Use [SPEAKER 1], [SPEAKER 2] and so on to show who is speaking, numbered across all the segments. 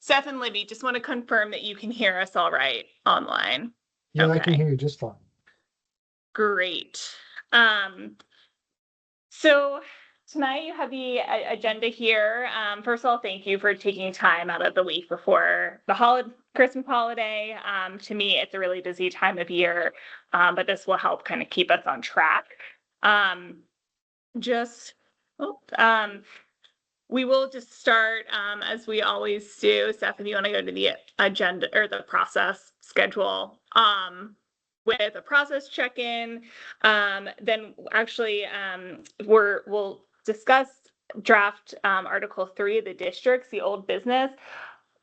[SPEAKER 1] Seth and Libby, just want to confirm that you can hear us all right online.
[SPEAKER 2] Yeah, I can
[SPEAKER 1] Okay,
[SPEAKER 2] hear you just fine.
[SPEAKER 1] great. So tonight you have the agenda here. First of all, thank you for taking time out of the week before the Christmas holiday. To me, it's a really busy time of year, but this will help kind of keep us on track. Um, just, oh, We will just start as we always do. Steph, if you want to go to the agenda or the process schedule with a process check-in, then actually we'll discuss draft Article 3 of the districts, the old business,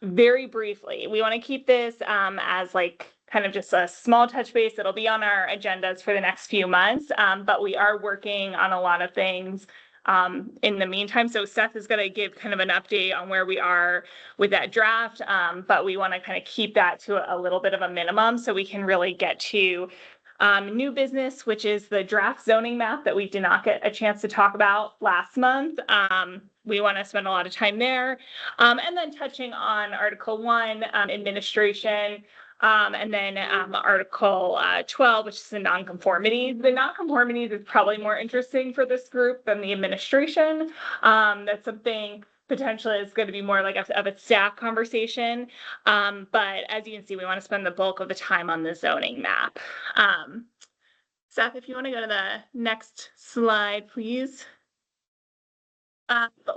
[SPEAKER 1] very briefly. We want to keep this as like kind of just a small touch base. It'll be on our agendas for the next few months, but we are working on a lot of things in the meantime. So Seth is going to give kind of an update on where we are with that draft, but we want to kind of keep that to a little bit of a minimum so we can really get to new business, which is the draft zoning map that we did not get a chance to talk about last month. We want to spend a lot of time there. And then touching on Article 1, administration, and then Article 12, which is the nonconformities. The nonconformities is probably more interesting for this group than the administration. That's something potentially is going to be more like of a staff conversation. But as you can see, we want to spend the bulk of the time on the zoning map. Seth, if you want to go to the next slide, please.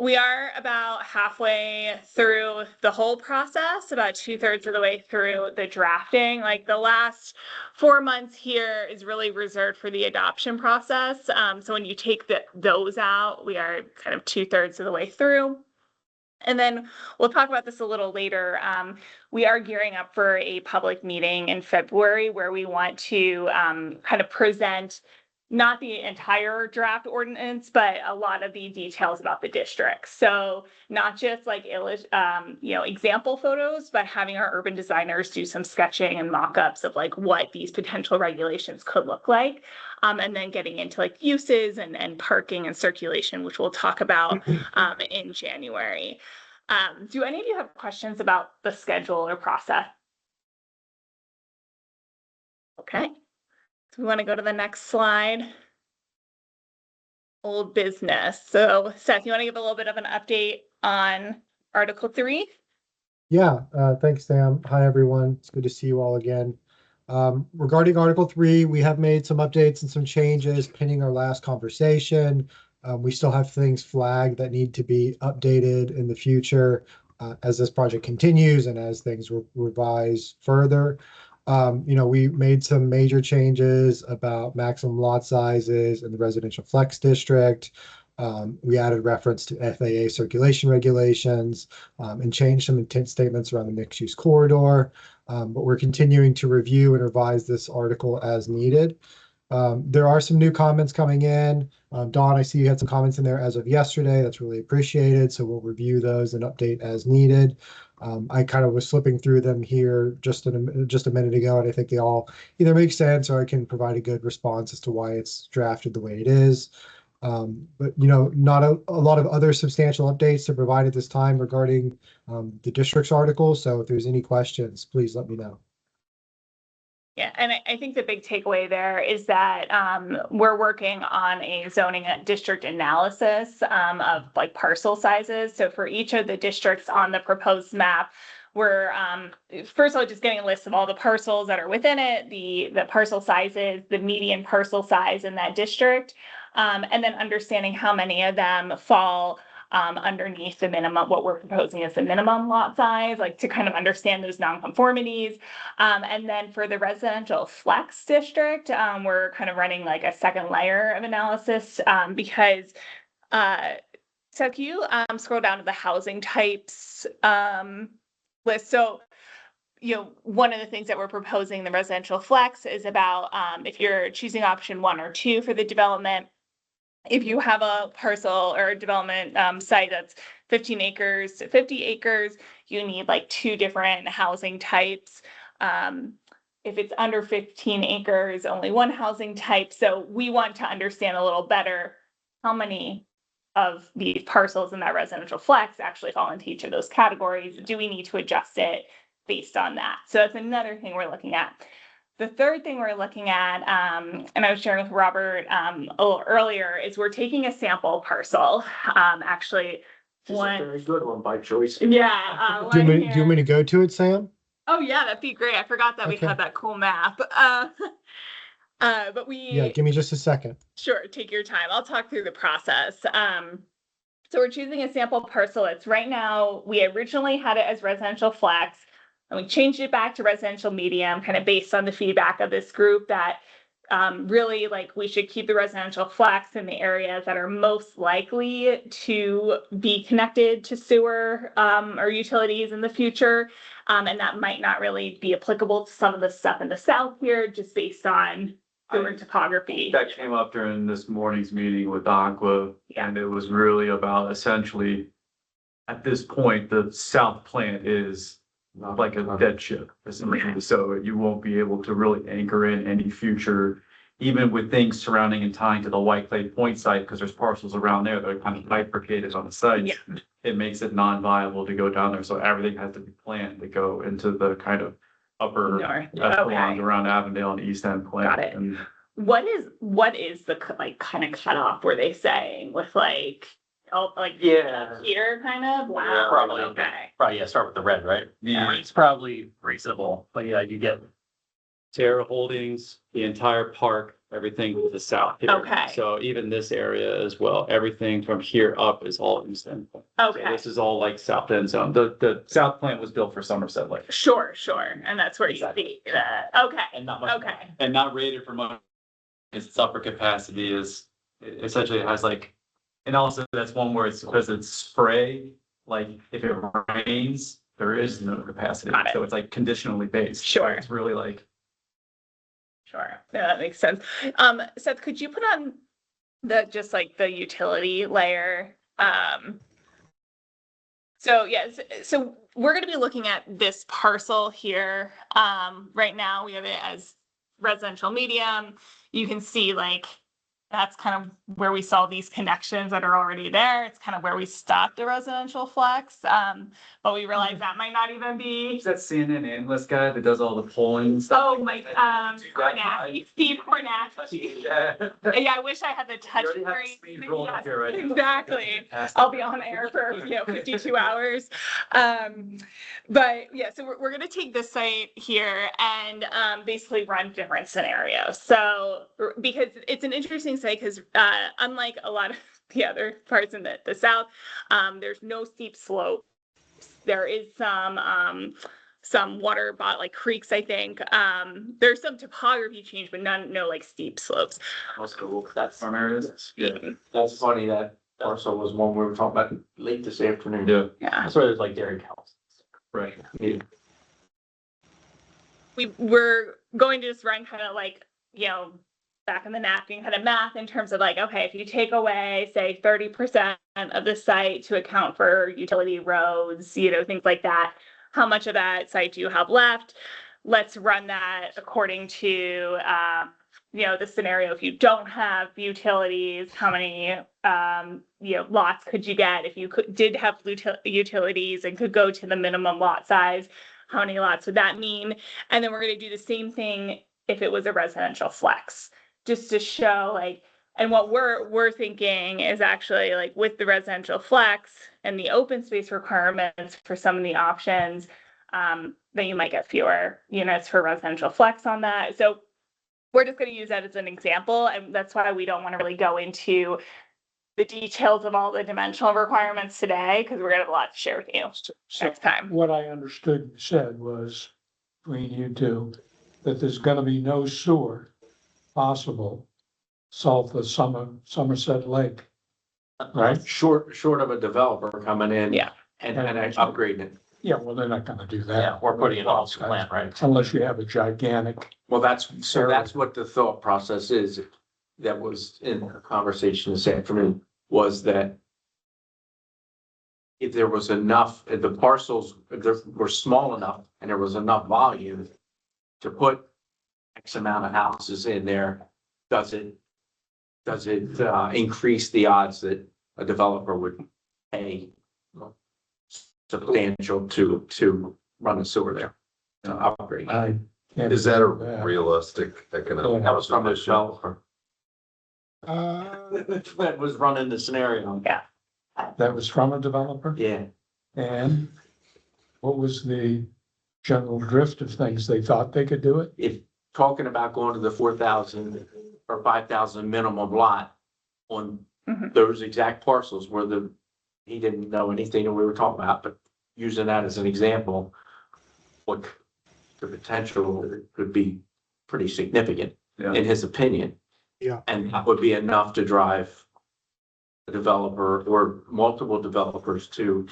[SPEAKER 1] We are about halfway through the whole process, about 2/3 of the way through the drafting. Like the last 4 months here is really reserved for the adoption process. So when you take those out, we are kind of 2/3 of the way through. And then we'll talk about this a little later. We are gearing up for a public meeting in February where we want to kind of present not the entire draft ordinance, but a lot of the details about the district. So not just like example photos, but having our urban designers do some sketching and mock-ups of like what these potential regulations could look like. And then getting into like uses and parking and circulation, which we'll talk about in January. Do any of you have questions about the schedule or process? Okay, so we want to go to the next slide. Old business. So Seth, you want to give a little bit of an update on Article 3?
[SPEAKER 2] Yeah, thanks, Sam. Hi, everyone. It's good to see you all again. Regarding Article 3, we have made some updates and some changes pending our last conversation. We still have things flagged that need to be updated in the future as this project continues and as things revise further. We made some major changes about maximum lot sizes in the residential flex district. We added reference to FAA circulation regulations and changed some intent statements around the mixed-use corridor. But we're continuing to review and revise this article as needed. There are some new comments coming in. Dawn, I see you had some comments in there as of yesterday. That's really appreciated. So we'll review those and update as needed. I kind of was flipping through them here just a minute ago, and I think they all either make sense or I can provide a good response as to why it's drafted the way it is. But not a lot of other substantial updates to provide at this time regarding the district's article. So if there's any questions, please let me know.
[SPEAKER 1] Yeah, and I think the big takeaway there is that we're working on a zoning district analysis of like parcel sizes. So for each of the districts on the proposed map, we're first of all just getting a list of all the parcels that are within it, the parcel sizes, the median parcel size in that district, and then understanding how many of them fall underneath the minimum, what we're proposing as the minimum lot size, like to kind of understand those nonconformities. And then for the residential flex district, we're kind of running like a second layer of analysis because, so can you scroll down to the housing types list? So, one of the things that we're proposing the residential flex is about if you're choosing option 1 or 2 for the development, if you have a parcel or a development site that's 15 acres to 50 acres, you need like 2 different housing types. If it's under 15 acres, only 1 housing type. So we want to understand a little better how many of these parcels in that residential flex actually fall into each of those categories? Do we need to adjust it based on that? So that's another thing we're looking at. The third thing we're looking at, and I was sharing with Robert a little earlier, is we're taking a sample parcel. Actually,
[SPEAKER 3] This is a very good one by choice.
[SPEAKER 1] yeah.
[SPEAKER 2] Do you want me to go to it, Sam?
[SPEAKER 1] Oh yeah, that'd be great. I forgot that we
[SPEAKER 2] Okay.
[SPEAKER 1] had that cool map. But
[SPEAKER 2] Yeah, give me just a second.
[SPEAKER 1] Sure, take your time. I'll talk through the process. So we're choosing a sample parcel. It's right now, we originally had it as residential flex, and we changed it back to residential medium, kind of based on the feedback of this group that really like we should keep the residential flex in the areas that are most likely to be connected to sewer or utilities in the future. And that might not really be applicable to some of the stuff in the south here, just based on sewer topography.
[SPEAKER 3] That came up during this morning's meeting with Aqua,
[SPEAKER 1] Yeah.
[SPEAKER 3] and it was really about essentially, at this point, the south plant is like a dead ship, essentially. So you won't be able to really anchor in any future, even with things surrounding and tying to the White Clay Point site, because there's parcels around there that are kind of bifurcated on the site.
[SPEAKER 1] Yeah.
[SPEAKER 3] It makes it non-viable to go down there, so everything has to be planned to go into the kind of upper
[SPEAKER 1] North.
[SPEAKER 3] echelons
[SPEAKER 1] Okay.
[SPEAKER 3] around Avondale and East End plant.
[SPEAKER 1] Got it.
[SPEAKER 3] And
[SPEAKER 1] What is the like kind of cutoff were they saying with like
[SPEAKER 4] Yeah.
[SPEAKER 1] heater kind of? Wow.
[SPEAKER 4] Probably.
[SPEAKER 1] Okay.
[SPEAKER 4] Probably, yeah, start with the red, right?
[SPEAKER 3] Yeah.
[SPEAKER 4] It's probably reasonable, but yeah, you get Terra Holdings, the entire park, everything to the south here.
[SPEAKER 1] Okay.
[SPEAKER 4] So even this area as well, everything from here up is all East End. So
[SPEAKER 1] Okay.
[SPEAKER 4] this is all like south end zone. The south plant was built for Somerset Lake.
[SPEAKER 1] Sure. And that's where
[SPEAKER 4] Exactly.
[SPEAKER 1] you see that. Okay.
[SPEAKER 4] And not much.
[SPEAKER 1] Okay.
[SPEAKER 4] And not rated for much. Its upper capacity is, essentially it has like, and also that's one where it's because it's spray, like if it rains, there is no capacity.
[SPEAKER 1] Got it.
[SPEAKER 4] So it's like conditionally based. So
[SPEAKER 1] Sure.
[SPEAKER 4] It's really like,
[SPEAKER 1] Sure. Yeah, that makes sense. Seth, could you put on just like the utility layer? So yes, so we're going to be looking at this parcel here. Right now we have it as residential medium. You can see like that's kind of where we saw these connections that are already there. It's kind of where we stopped the residential flex. But we realized that might not even be.
[SPEAKER 3] is that CNN analyst guy that does all the polling and stuff?
[SPEAKER 1] Oh, my, Kornacki, Steve Kornacki.
[SPEAKER 3] Yeah.
[SPEAKER 1] Yeah, I wish I had the touch
[SPEAKER 3] You already have
[SPEAKER 1] screen.
[SPEAKER 3] speed rolling up
[SPEAKER 1] Yes,
[SPEAKER 3] here, right?
[SPEAKER 1] exactly. I'll be on air for 52 hours. But yeah, so we're gonna take this site here and basically run different scenarios. So because it's an interesting site because unlike a lot of the other parts in the south, there's no steep slope. There is some water like creeks, I think. There's some topography change, but no like steep slopes.
[SPEAKER 3] Most cool.
[SPEAKER 5] That's,
[SPEAKER 3] Farm areas. Yeah.
[SPEAKER 5] that's funny, that parcel was one we were talking about late this afternoon.
[SPEAKER 3] Yeah,
[SPEAKER 1] Yeah.
[SPEAKER 5] That's where there's like dairy cows.
[SPEAKER 3] right.
[SPEAKER 1] We're going to just run kind of like, back in the napkin kind of math in terms of like, okay, if you take away, say 30% of the site to account for utility roads, things like that, how much of that site do you have left? Let's run that according to, the scenario. If you don't have utilities, how many, lots could you get? If you did have utilities and could go to the minimum lot size, how many lots would that mean? And then we're going to do the same thing if it was a residential flex, just to show like, and what we're thinking is actually like with the residential flex and the open space requirements for some of the options, then you might get fewer units for residential flex on that. So we're just going to use that as an example, and that's why we don't want to really go into the details of all the dimensional requirements today, because we're going to have a lot to share with you
[SPEAKER 6] So
[SPEAKER 1] next time.
[SPEAKER 6] what I understood you said was, between you two, that there's gonna be no sewer possible south of Somerset Lake. Right.
[SPEAKER 5] Short of a developer coming in.
[SPEAKER 1] Yeah.
[SPEAKER 5] And upgrading it.
[SPEAKER 6] Yeah, well, they're not gonna do
[SPEAKER 5] Yeah,
[SPEAKER 6] that.
[SPEAKER 5] we're putting it on the plant, right?
[SPEAKER 6] Unless you have a gigantic,
[SPEAKER 5] Well, that's what the thought process is. That was in the conversation this afternoon, was that if there was enough, if the parcels were small enough and there was enough volume to put X amount of houses in there, does it increase the odds that a developer would pay substantial to run the sewer there, to upgrade.
[SPEAKER 6] I can't
[SPEAKER 7] Is that a
[SPEAKER 6] believe that.
[SPEAKER 7] realistic economic?
[SPEAKER 5] That was from a
[SPEAKER 7] solution?
[SPEAKER 5] developer.
[SPEAKER 2] Uh,
[SPEAKER 5] That was running the scenario.
[SPEAKER 6] That was from a developer?
[SPEAKER 5] Yeah.
[SPEAKER 6] And what was the general drift of things? They thought they could do it?
[SPEAKER 5] If talking about going to the 4,000 or 5,000 minimum lot on
[SPEAKER 1] Mhm.
[SPEAKER 5] those exact parcels where he didn't know anything that we were talking about, but using that as an example, what the potential could be pretty significant
[SPEAKER 3] Yeah.
[SPEAKER 5] in his opinion.
[SPEAKER 2] Yeah.
[SPEAKER 5] And that would be enough to drive a developer or multiple developers to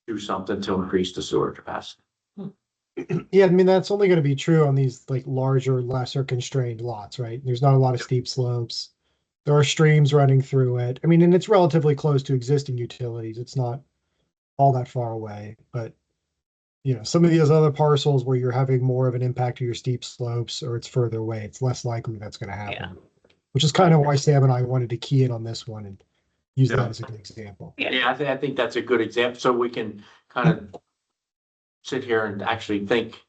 [SPEAKER 5] do something to increase the sewer capacity.
[SPEAKER 2] yeah, I mean, that's only gonna be true on these like larger, lesser constrained lots, right? There's not a lot of steep slopes. There are streams running through it. I mean, and it's relatively close to existing utilities. It's not all that far away, but you know, some of these other parcels where you're having more of an impact to your steep slopes or it's further away, it's less likely that's gonna happen. Which is kind of why Sam and I wanted to key in on this one and use that
[SPEAKER 3] Yeah.
[SPEAKER 2] as a good example.
[SPEAKER 5] Yeah, I think that's a good example, so we can kind of sit here and actually think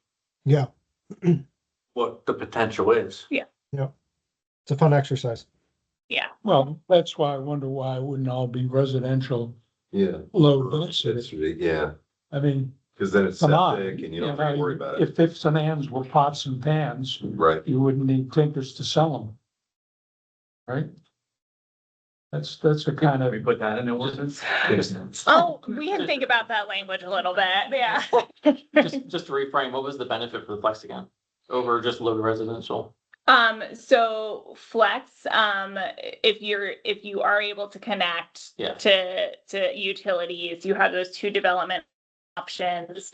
[SPEAKER 2] Yeah,
[SPEAKER 5] what the potential is.
[SPEAKER 2] it's a fun exercise.
[SPEAKER 6] Well, that's why I wonder why it wouldn't all be residential,
[SPEAKER 7] Yeah.
[SPEAKER 6] low
[SPEAKER 7] It's,
[SPEAKER 6] density.
[SPEAKER 7] yeah,
[SPEAKER 6] I mean,
[SPEAKER 7] because then it's
[SPEAKER 6] come on.
[SPEAKER 7] septic and you don't have to worry about it.
[SPEAKER 6] If ifs and ands were pots and pans,
[SPEAKER 7] Right.
[SPEAKER 6] you wouldn't need tinkers to sell them. Right? That's a kind
[SPEAKER 3] Can
[SPEAKER 6] of.
[SPEAKER 3] we put that in the ordinance?
[SPEAKER 1] Oh, we can think about that language a little bit, yeah.
[SPEAKER 4] Just to reframe, what was the benefit for the flex again? Over just low residential?
[SPEAKER 1] So flex, if you are able to connect
[SPEAKER 4] Yeah.
[SPEAKER 1] to utilities, you have those two development options.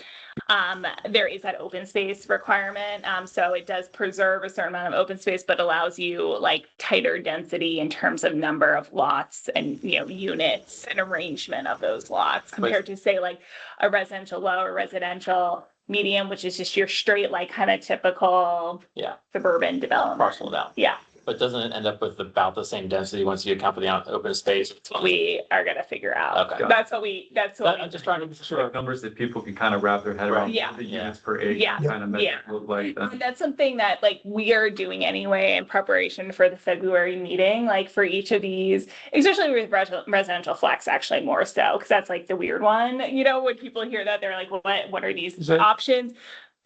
[SPEAKER 1] There is that open space requirement. So it does preserve a certain amount of open space, but allows you like tighter density in terms of number of lots and, you know, units and arrangement of those lots compared to say like a residential low or residential medium, which is just your straight, like kind of typical
[SPEAKER 4] Yeah.
[SPEAKER 1] suburban development.
[SPEAKER 4] Parcel it out.
[SPEAKER 1] Yeah,
[SPEAKER 4] But doesn't it end up with about the same density once you account for the open space?
[SPEAKER 1] we are gonna figure out.
[SPEAKER 4] Okay.
[SPEAKER 1] That's what we.
[SPEAKER 4] I'm just trying to make sure.
[SPEAKER 3] Numbers that people can kind of wrap their head around.
[SPEAKER 1] Yeah.
[SPEAKER 3] The units per acre.
[SPEAKER 1] Yeah.
[SPEAKER 3] Kind of make
[SPEAKER 1] Yeah.
[SPEAKER 3] it look like.
[SPEAKER 1] And that's something that like we are doing anyway in preparation for the February meeting, like for each of these, especially with residential flex, actually more so, because that's like the weird one. You know, when people hear that, they're like, what are
[SPEAKER 6] Is
[SPEAKER 1] these
[SPEAKER 6] that-
[SPEAKER 1] options?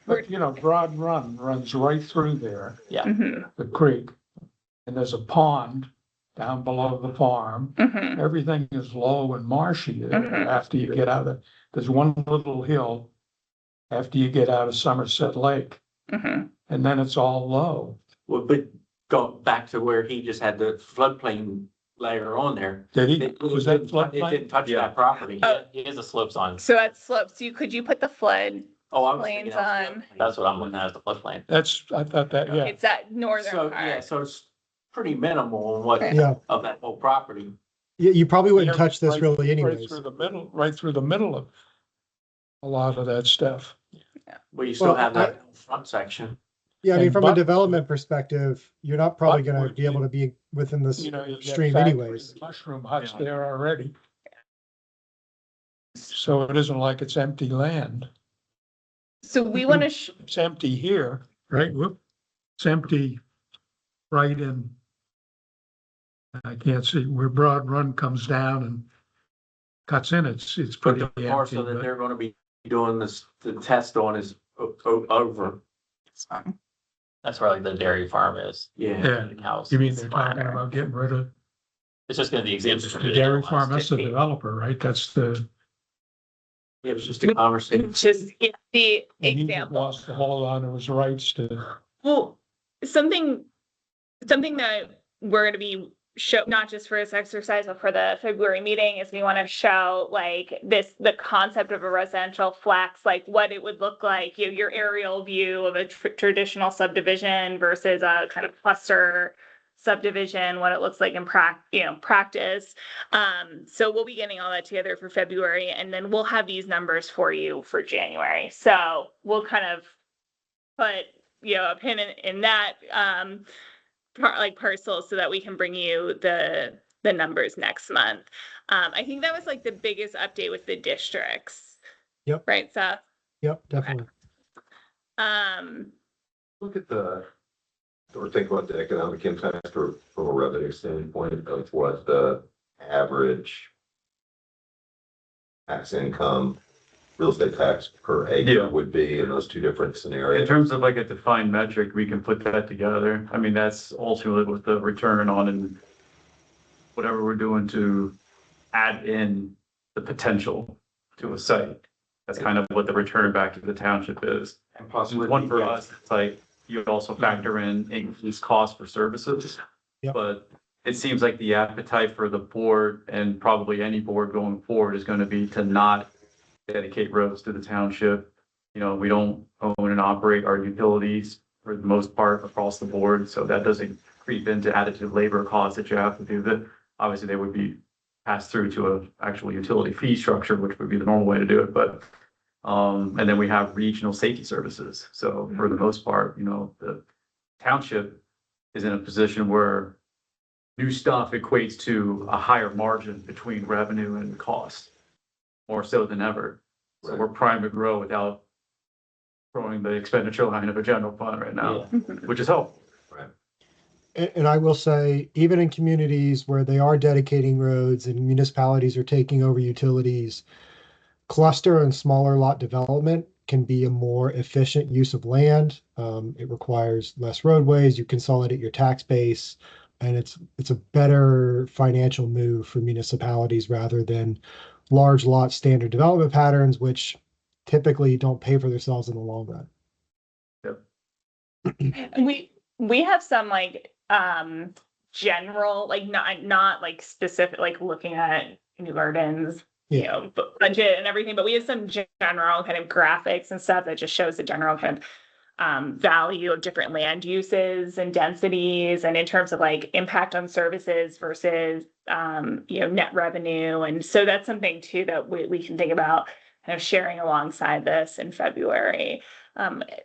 [SPEAKER 6] But, you know, Broad Run runs right through there,
[SPEAKER 1] Mhm,
[SPEAKER 6] the creek. And there's a pond down below the farm.
[SPEAKER 1] mhm,
[SPEAKER 6] Everything is low and marshy there
[SPEAKER 1] Mhm.
[SPEAKER 6] after you get out of, there's one little hill after you get out of Somerset Lake,
[SPEAKER 1] mhm.
[SPEAKER 6] and then it's all low.
[SPEAKER 5] Well, but go back to where he just had the floodplain layer on there.
[SPEAKER 6] Did he,
[SPEAKER 5] It
[SPEAKER 6] was that
[SPEAKER 5] it
[SPEAKER 6] floodplain?
[SPEAKER 5] didn't touch
[SPEAKER 3] Yeah.
[SPEAKER 5] that property.
[SPEAKER 1] Oh.
[SPEAKER 4] He has the slopes on.
[SPEAKER 1] So that's slopes. Could you put the flood?
[SPEAKER 5] Oh, I was thinking
[SPEAKER 1] Plains
[SPEAKER 5] that was
[SPEAKER 1] on.
[SPEAKER 5] floodplain.
[SPEAKER 4] That's what I'm looking at as the floodplain.
[SPEAKER 6] I thought that, yeah.
[SPEAKER 1] It's that northern
[SPEAKER 5] So, yeah,
[SPEAKER 1] part.
[SPEAKER 5] so it's pretty minimal on what,
[SPEAKER 2] Yeah,
[SPEAKER 5] of that whole property.
[SPEAKER 2] you probably wouldn't
[SPEAKER 6] Yeah,
[SPEAKER 2] touch this
[SPEAKER 6] right-
[SPEAKER 2] really
[SPEAKER 6] Right
[SPEAKER 2] anyways.
[SPEAKER 6] through the middle, right through the middle of a lot of that stuff.
[SPEAKER 5] But you still
[SPEAKER 2] Well,
[SPEAKER 5] have that front section.
[SPEAKER 2] Yeah, I mean,
[SPEAKER 6] And
[SPEAKER 2] from a
[SPEAKER 6] but-
[SPEAKER 2] development perspective, you're not probably gonna
[SPEAKER 6] Buttonwood,
[SPEAKER 2] be able to be within this
[SPEAKER 6] You know, you get
[SPEAKER 2] stream
[SPEAKER 6] factory
[SPEAKER 2] anyways.
[SPEAKER 6] mushroom huts
[SPEAKER 3] Yeah.
[SPEAKER 6] there already. So it isn't like it's empty land.
[SPEAKER 1] So we want to,
[SPEAKER 6] It's empty here, right? Whoop. It's empty right in. I can't see where Broad Run comes down and cuts in. It's
[SPEAKER 5] But
[SPEAKER 6] pretty
[SPEAKER 5] the
[SPEAKER 6] empty,
[SPEAKER 5] parcel that
[SPEAKER 6] but
[SPEAKER 5] they're gonna be doing this, the test on is over.
[SPEAKER 4] That's where like the dairy farm is.
[SPEAKER 5] Yeah.
[SPEAKER 6] yeah.
[SPEAKER 4] The cows.
[SPEAKER 6] You mean they're talking about getting rid of
[SPEAKER 4] It's just gonna be exempt.
[SPEAKER 6] the dairy farm? That's the developer, right? That's the.
[SPEAKER 5] It was just a conversation.
[SPEAKER 1] just the
[SPEAKER 6] and he
[SPEAKER 1] example.
[SPEAKER 6] Lost the hold on to his rights to.
[SPEAKER 1] Well, something that we're gonna be show, not just for this exercise, but for the February meeting, is we want to show like the concept of a residential flex, like what it would look like, you know, your aerial view of a traditional subdivision versus a kind of cluster subdivision, what it looks like in practice. So we'll be getting all that together for February, and then we'll have these numbers for you for January. So we'll kind of put, you know, a pin in that, like parcels, so that we can bring you the the numbers next month. I think that was like the biggest update with the districts.
[SPEAKER 2] Yep.
[SPEAKER 1] Right, Seth?
[SPEAKER 2] Yep, definitely.
[SPEAKER 7] Look at or think about the economic impact from a revenue standpoint of what the average tax income, real estate tax per
[SPEAKER 3] Yeah.
[SPEAKER 7] acre would be in those two different
[SPEAKER 3] In
[SPEAKER 7] scenarios.
[SPEAKER 3] terms of like a defined metric, we can put that together. I mean, that's ultimately what the return on and whatever we're doing to add in the potential to a site. That's kind of what the return back to the township is.
[SPEAKER 5] And possibly.
[SPEAKER 3] One for us, it's like you also factor in increased cost for services.
[SPEAKER 2] Yep.
[SPEAKER 3] But it seems like the appetite for the board and probably any board going forward is going to be to not dedicate roads to the township. You know, we don't own and operate our utilities for the most part across the board, so that doesn't creep into additive labor costs that you have to do that. Obviously, they would be passed through to a actual utility fee structure, which would be the normal way to do it, but and then we have regional safety services. So for the most part, you know, the township is in a position where new stuff equates to a higher margin between revenue and cost, more so than ever. So we're primed to grow without throwing the expenditure line of a general fund right now, which is helpful.
[SPEAKER 2] And I will say, even in communities where they are dedicating roads and municipalities are taking over utilities, cluster and smaller lot development can be a more efficient use of land. It requires less roadways, you consolidate your tax base, and it's a better financial move for municipalities rather than large lot standard development patterns, which typically don't pay for themselves in the long run.
[SPEAKER 1] We have some like general, like not like specific, like looking at New Gardens, you know, budget and everything, but we have some general kind of graphics and stuff that just shows the general kind of value of different land uses and densities, and in terms of like impact on services versus you know, net revenue. And so that's something too that we can think about kind of sharing alongside this in February.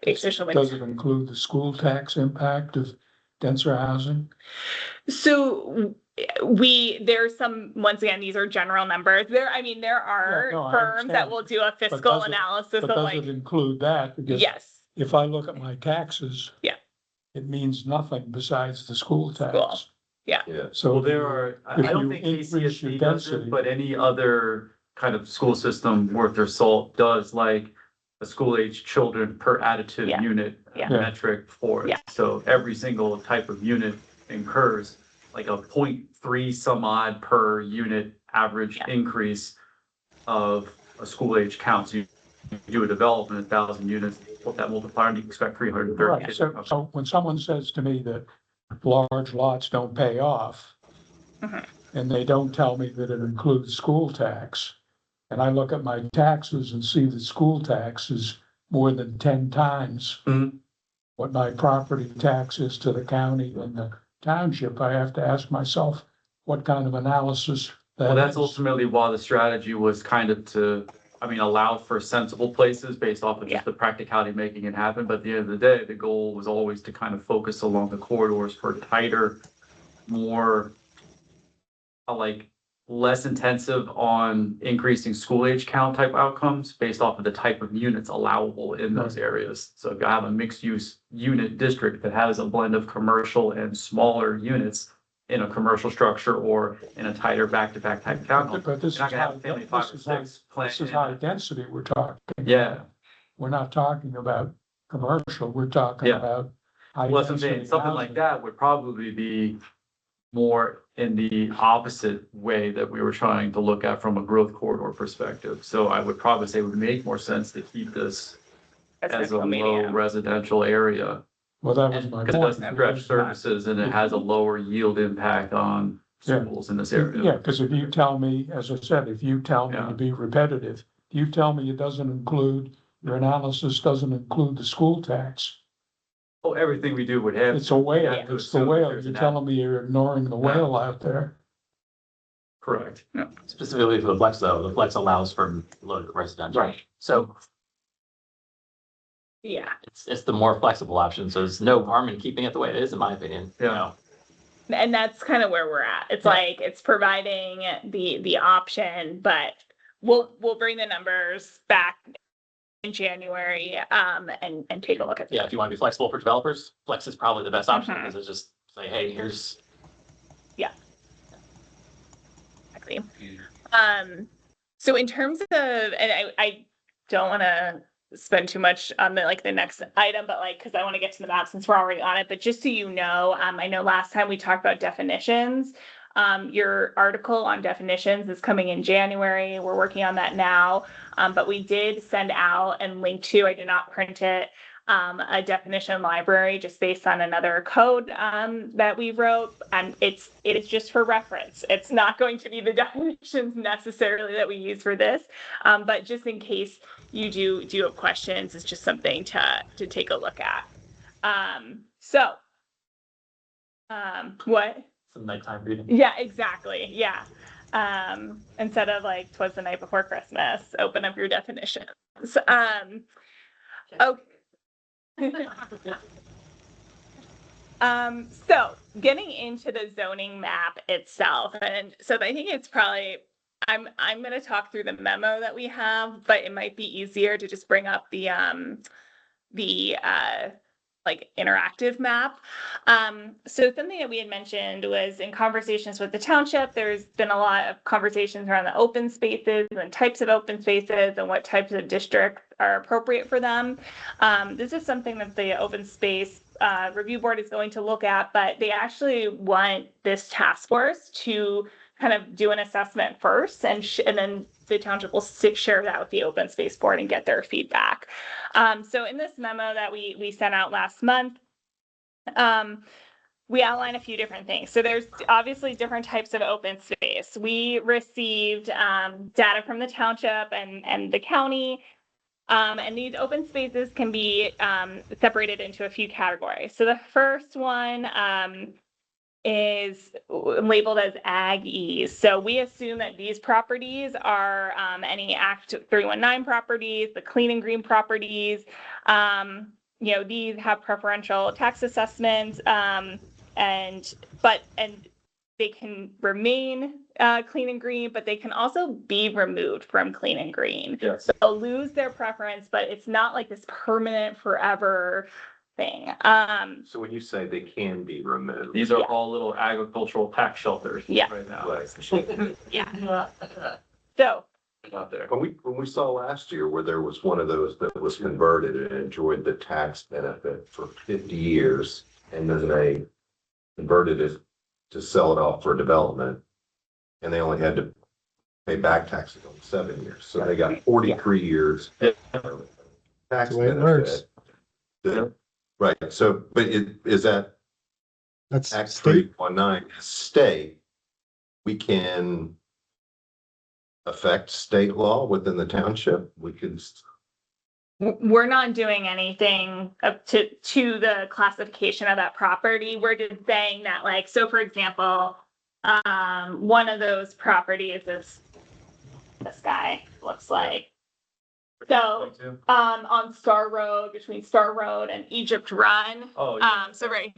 [SPEAKER 1] Especially
[SPEAKER 6] Does it include the school tax impact of denser housing?
[SPEAKER 1] So there's some, once again, these are general numbers. There are
[SPEAKER 6] Yeah, no, I
[SPEAKER 1] firms that
[SPEAKER 6] understand.
[SPEAKER 1] will do a
[SPEAKER 6] But
[SPEAKER 1] fiscal
[SPEAKER 6] does it-
[SPEAKER 1] analysis
[SPEAKER 6] But
[SPEAKER 1] of
[SPEAKER 6] does
[SPEAKER 1] like,
[SPEAKER 6] it include that? Because
[SPEAKER 1] yes,
[SPEAKER 6] if I look at my taxes.
[SPEAKER 1] Yeah.
[SPEAKER 6] It means nothing besides the school tax.
[SPEAKER 1] School.
[SPEAKER 7] Yeah.
[SPEAKER 6] So
[SPEAKER 3] Well, there are, I
[SPEAKER 6] if
[SPEAKER 3] don't
[SPEAKER 6] you
[SPEAKER 3] think
[SPEAKER 6] increase your
[SPEAKER 3] KCSD does
[SPEAKER 6] density-
[SPEAKER 3] it, but any other kind of school system worth their salt does, like a school age children per additive
[SPEAKER 1] Yeah.
[SPEAKER 3] unit
[SPEAKER 1] Yeah.
[SPEAKER 3] metric for it.
[SPEAKER 1] Yeah.
[SPEAKER 3] So every single type of unit incurs like a 0.3 some odd per unit average
[SPEAKER 1] Yeah.
[SPEAKER 3] increase of a school age count. So you do a development, 1,000 units, put that multiplier, and you expect 330.
[SPEAKER 6] Right, so when someone says to me that large lots don't pay off.
[SPEAKER 1] Mhm.
[SPEAKER 6] And they don't tell me that it includes school tax. And I look at my taxes and see that school tax is more than 10 times.
[SPEAKER 3] Mhm.
[SPEAKER 6] What my property tax is to the county and the township. I have to ask myself, what kind of analysis that
[SPEAKER 3] Well, that's
[SPEAKER 6] is.
[SPEAKER 3] ultimately why the strategy was kind of to, I mean, allow for sensible places based off of
[SPEAKER 1] Yeah.
[SPEAKER 3] just the practicality of making it happen. But at the end of the day, the goal was always to kind of focus along the corridors for tighter, more like less intensive on increasing school age count type outcomes based off of the type of units allowable in those areas. So if you have a mixed use unit district that has a blend of commercial and smaller units in a commercial structure or in a tighter back-to-back type townhome,
[SPEAKER 6] But this is
[SPEAKER 3] you're not gonna have
[SPEAKER 6] high,
[SPEAKER 3] a family of 5 or 6
[SPEAKER 6] this is high density we're talking.
[SPEAKER 3] Yeah.
[SPEAKER 6] We're not talking about commercial, we're talking
[SPEAKER 3] Yeah.
[SPEAKER 6] about. high
[SPEAKER 3] Well, that's what I'm saying,
[SPEAKER 6] density
[SPEAKER 3] something like
[SPEAKER 6] housing.
[SPEAKER 3] that would probably be more in the opposite way that we were trying to look at from a growth corridor perspective. So I would probably say it would make more sense to keep this as a
[SPEAKER 1] residential
[SPEAKER 3] low
[SPEAKER 1] medium.
[SPEAKER 3] residential area.
[SPEAKER 6] Well, that was my
[SPEAKER 3] Because it
[SPEAKER 6] point.
[SPEAKER 3] doesn't stretch services and it has a lower yield impact on
[SPEAKER 6] Yeah.
[SPEAKER 3] schools in this area.
[SPEAKER 6] Yeah, because if you tell me, as I said, if you tell me
[SPEAKER 3] Yeah.
[SPEAKER 6] to be repetitive, you tell me it doesn't include, your analysis doesn't include the school tax.
[SPEAKER 3] Oh, everything we do would have.
[SPEAKER 6] It's a whale,
[SPEAKER 3] Yeah, to
[SPEAKER 6] it's the
[SPEAKER 3] assume that
[SPEAKER 6] whale.
[SPEAKER 3] there's
[SPEAKER 6] You're
[SPEAKER 3] an
[SPEAKER 6] telling me you're ignoring the whale out there.
[SPEAKER 3] Correct.
[SPEAKER 8] Specifically for the flex though, the flex allows for low residential.
[SPEAKER 6] Right.
[SPEAKER 8] So
[SPEAKER 1] Yeah,
[SPEAKER 8] it's the more flexible option. So there's no harm in keeping it the way it is, in my opinion. You
[SPEAKER 3] Yeah.
[SPEAKER 8] know.
[SPEAKER 1] And that's kind of where we're at. It's
[SPEAKER 6] Yeah.
[SPEAKER 1] like, it's providing the option, but we'll bring the numbers back in January, and take a look at.
[SPEAKER 8] Yeah, if you want to be flexible for developers, flex is probably the best option
[SPEAKER 1] Mhm.
[SPEAKER 8] because it's just say, hey, here's.
[SPEAKER 1] Exactly. So in terms of, and I don't want to spend too much on the next item, but because I want to get to the map since we're already on it. But just so you know, I know last time we talked about definitions. Your article on definitions is coming in January. We're working on that now. But we did send out and link to, I did not print it, a definition library just based on another code that we wrote, and it is just for reference. It's not going to be the definitions necessarily that we use for this, but just in case you do have questions, it's just something to take a look at. What?
[SPEAKER 8] Some nighttime reading.
[SPEAKER 1] Yeah, exactly. Yeah. Instead of 'twas the night before Christmas, open up your definitions. Okay. So getting into the zoning map itself, and so I think it's probably, I'm going to talk through the memo that we have, but it might be easier to just bring up the interactive map. So something that we had mentioned was in conversations with the township, there's been a lot of conversations around the open spaces and types of open spaces and what types of districts are appropriate for them. This is something that the open space review board is going to look at, but they actually want this task force to kind of do an assessment first, and then the township will share that with the open space board and get their feedback. So in this memo that we sent out last month, we outline a few different things. So there's obviously different types of open space. We received data from the township and the county, and these open spaces can be separated into a few categories. So the first one is labeled as Ag E's. So we assume that these properties are any Act 319 properties, the clean and green properties. These have preferential tax assessments, and they can remain clean and green, but they can also be removed from clean and green.
[SPEAKER 3] Yes.
[SPEAKER 1] So they'll lose their preference, but it's not like this permanent forever thing.
[SPEAKER 7] So when you say they can be removed.
[SPEAKER 3] These are
[SPEAKER 1] Yeah.
[SPEAKER 3] all little agricultural tax shelters
[SPEAKER 1] Yeah.
[SPEAKER 3] right now.
[SPEAKER 7] Right.
[SPEAKER 1] Yeah. So
[SPEAKER 3] Out there.
[SPEAKER 7] When we saw last year where there was one of those that was converted and enjoyed the tax benefit for 50 years, and then they converted it to sell it off for development, and they only had to pay back taxes on 7 years, so they got 43 years tax
[SPEAKER 2] That's the way it works.
[SPEAKER 7] benefit. Right, so, but is that
[SPEAKER 2] That's
[SPEAKER 7] Act
[SPEAKER 2] state.
[SPEAKER 7] 319 state, we can affect state law within the township? We can,
[SPEAKER 1] we're not doing anything up to the classification of that property. We're just saying that, so for example, one of those properties is this guy, looks like. So, on Star Road, between Star Road and Egypt Run.
[SPEAKER 3] Oh, yeah.
[SPEAKER 1] So right.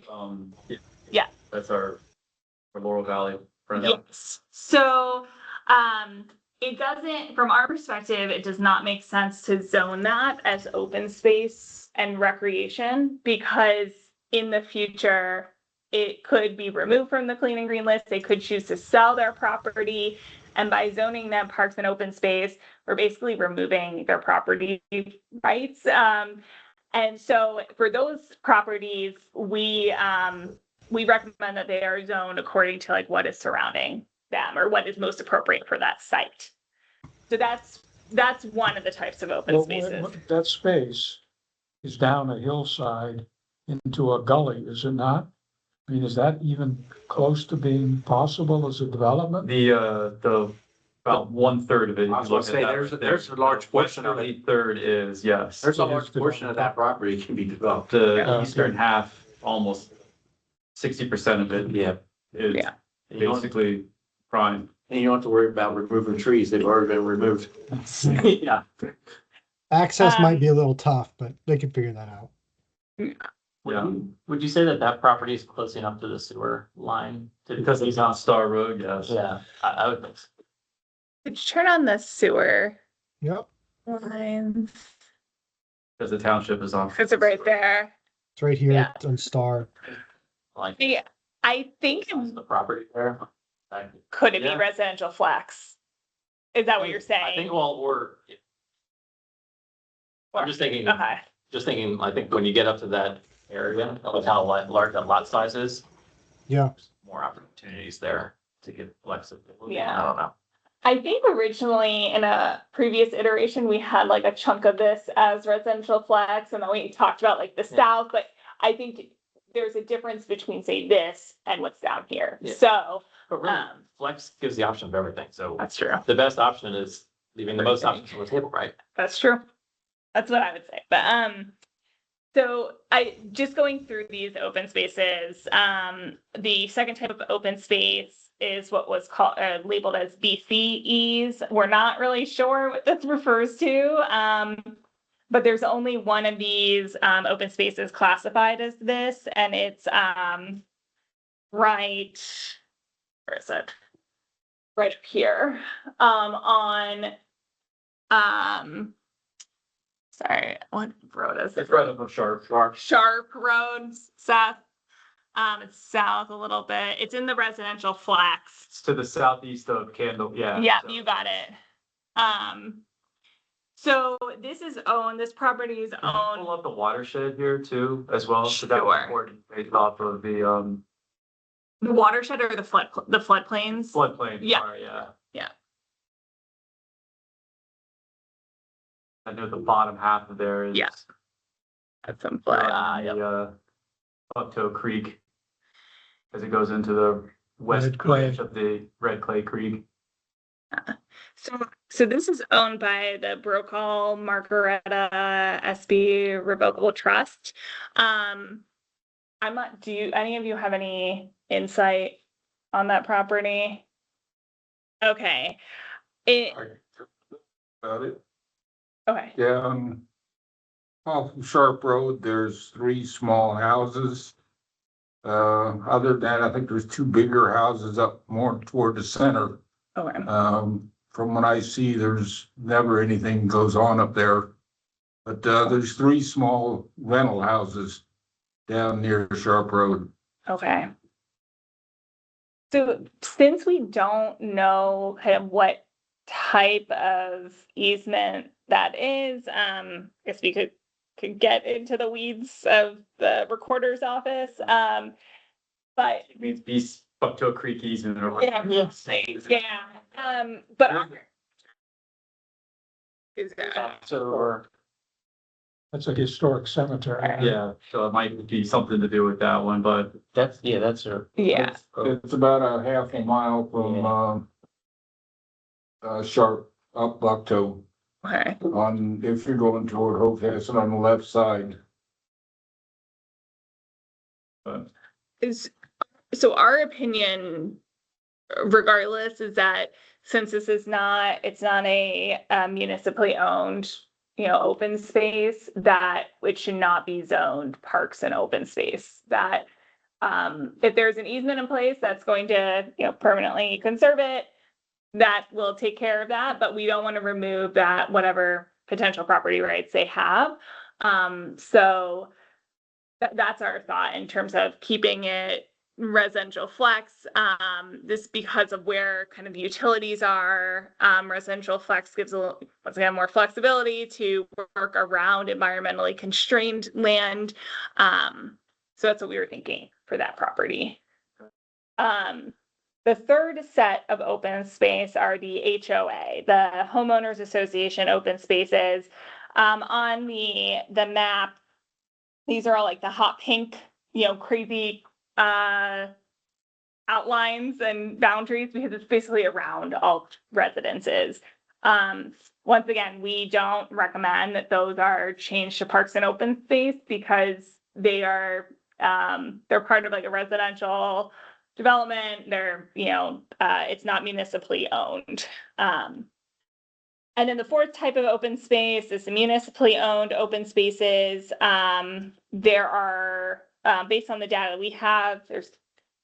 [SPEAKER 3] Yeah. That's our Laurel Valley friend.
[SPEAKER 1] Yes. So, it doesn't, from our perspective, it does not make sense to zone that as open space and recreation, because in the future, it could be removed from the clean and green list. They could choose to sell their property. And by zoning them parks and open space, we're basically removing their property rights. And so for those properties, we recommend that they are zoned according to what is surrounding them or what is most appropriate for that site. So that's one of the types of open spaces.
[SPEAKER 6] That space is down a hillside into a gully, is it not? I mean, is that even close to being possible as a development?
[SPEAKER 3] The about 1/3 of it.
[SPEAKER 5] I was gonna say, there's a large portion of it.
[SPEAKER 3] Westerly third is, yes.
[SPEAKER 5] There's a large portion of that property can be developed.
[SPEAKER 3] The eastern half, almost 60% of it
[SPEAKER 5] Yeah.
[SPEAKER 3] is
[SPEAKER 1] Yeah.
[SPEAKER 3] basically prime.
[SPEAKER 5] And you don't have to worry about removing trees. They've already been removed. Yeah.
[SPEAKER 2] Access might be a little tough, but they can figure that out.
[SPEAKER 3] Yeah.
[SPEAKER 8] Would you say that that property is close enough to the sewer line?
[SPEAKER 3] Because it's on Star Road, yes.
[SPEAKER 8] Yeah, I would think so.
[SPEAKER 1] Could you turn on the sewer
[SPEAKER 2] Yep,
[SPEAKER 1] lines?
[SPEAKER 3] Because the township is on.
[SPEAKER 1] Is it right there?
[SPEAKER 2] it's right here
[SPEAKER 1] Yeah.
[SPEAKER 2] on Star.
[SPEAKER 8] Like,
[SPEAKER 1] Yeah, I think
[SPEAKER 8] is the property there?
[SPEAKER 1] could it be
[SPEAKER 8] Yeah.
[SPEAKER 1] residential flex? Is that what you're saying?
[SPEAKER 8] I think, well, or, I'm just thinking,
[SPEAKER 1] Okay,
[SPEAKER 8] I think when you get up to that area, of how large that lot size is,
[SPEAKER 2] Yeah,
[SPEAKER 8] more opportunities there to get flexibility.
[SPEAKER 1] Yeah.
[SPEAKER 8] I don't know.
[SPEAKER 1] I think originally in a previous iteration, we had like a chunk of this as residential flex, and then we talked about like the
[SPEAKER 8] Yeah.
[SPEAKER 1] south, but I think there's a difference between, say, this and what's down here.
[SPEAKER 8] Yeah.
[SPEAKER 1] So,
[SPEAKER 8] But really,
[SPEAKER 1] Um,
[SPEAKER 8] flex gives the option of everything, so
[SPEAKER 1] that's true.
[SPEAKER 8] the best option is leaving the most options on the table, right?
[SPEAKER 1] That's true. That's what I would say. But so I just going through these open spaces, the second type of open space is what was called labeled as BCEs. We're not really sure what this refers to. But there's only one of these open spaces classified as this, and it's right, where is it? Right up here. On sorry, what road is it?
[SPEAKER 3] It's right up of Sharp.
[SPEAKER 1] Sharp Road, Seth. It's south a little bit. It's in the residential flex.
[SPEAKER 3] It's to the southeast of Candle, yeah.
[SPEAKER 1] Yeah,
[SPEAKER 3] So-
[SPEAKER 1] you got it. So this is owned, this property is
[SPEAKER 3] Can you pull
[SPEAKER 1] owned.
[SPEAKER 3] up the watershed here too, as well? So that was
[SPEAKER 1] Sure.
[SPEAKER 3] important based off of the
[SPEAKER 1] The watershed or the floodplains?
[SPEAKER 3] floodplain.
[SPEAKER 1] Yeah.
[SPEAKER 3] Sorry, yeah.
[SPEAKER 1] Yeah.
[SPEAKER 3] I know the bottom half of there is.
[SPEAKER 1] Yeah. That's some flood.
[SPEAKER 3] The Bucktoe Creek. As it goes into the west
[SPEAKER 6] Red clay.
[SPEAKER 3] branch of the Red Clay Creek.
[SPEAKER 1] So this is owned by the Brokaw Margaretta SB Revocable Trust. I'm not, do any of you have any insight on that property? Okay.
[SPEAKER 9] About it,
[SPEAKER 1] Okay.
[SPEAKER 9] down off of Sharp Road, there's 3 small houses. Other than that, I think there's 2 bigger houses up more toward the center.
[SPEAKER 1] Okay.
[SPEAKER 9] From what I see, there's never anything goes on up there. But, there's 3 small rental houses down near Sharp Road.
[SPEAKER 1] Okay. So since we don't know kind of what type of easement that is, I guess we could get into the weeds of the recorder's office. But
[SPEAKER 3] It means Bucktoe Creek easement or whatever.
[SPEAKER 1] but is that,
[SPEAKER 8] So,
[SPEAKER 6] That's a historic cemetery.
[SPEAKER 3] Yeah, so it might be something to do with that one, but
[SPEAKER 8] that's a.
[SPEAKER 1] yeah,
[SPEAKER 9] It's about a half a mile from, Sharp up Bucktoe
[SPEAKER 1] okay.
[SPEAKER 9] on, if you're going toward Hopefest on the left side.
[SPEAKER 1] So our opinion, regardless, is that since this is not, it's not a municipally owned, open space, that it should not be zoned parks and open space. That if there's an easement in place that's going to, permanently conserve it, that will take care of that, but we don't want to remove that, whatever potential property rights they have. So that's our thought in terms of keeping it residential flex. This because of where kind of utilities are. Residential flex gives once again more flexibility to work around environmentally constrained land. So that's what we were thinking for that property. The third set of open space are the HOA, the Homeowners Association open spaces. On the map, these are all like the hot pink, crazy outlines and boundaries because it's basically around all residences. Once again, we don't recommend that those are changed to parks and open space because they are they're part of like a residential development. They're it's not municipally owned. And then the fourth type of open space is the municipally owned open spaces. There are, based on the data we have, there's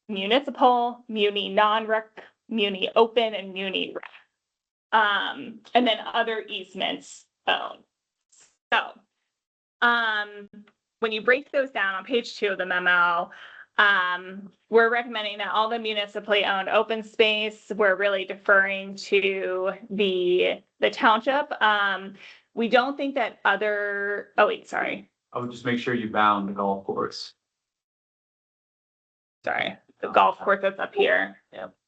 [SPEAKER 1] municipal, muni non-rec, muni open, and muni rec. And then other easements owned. So, when you break those down on page 2 of the memo, we're recommending that all the municipally owned open space, we're really deferring to the township. We don't think that oh wait, sorry.
[SPEAKER 3] I would just make sure you bound the golf course.
[SPEAKER 1] Sorry, the golf course that's up here.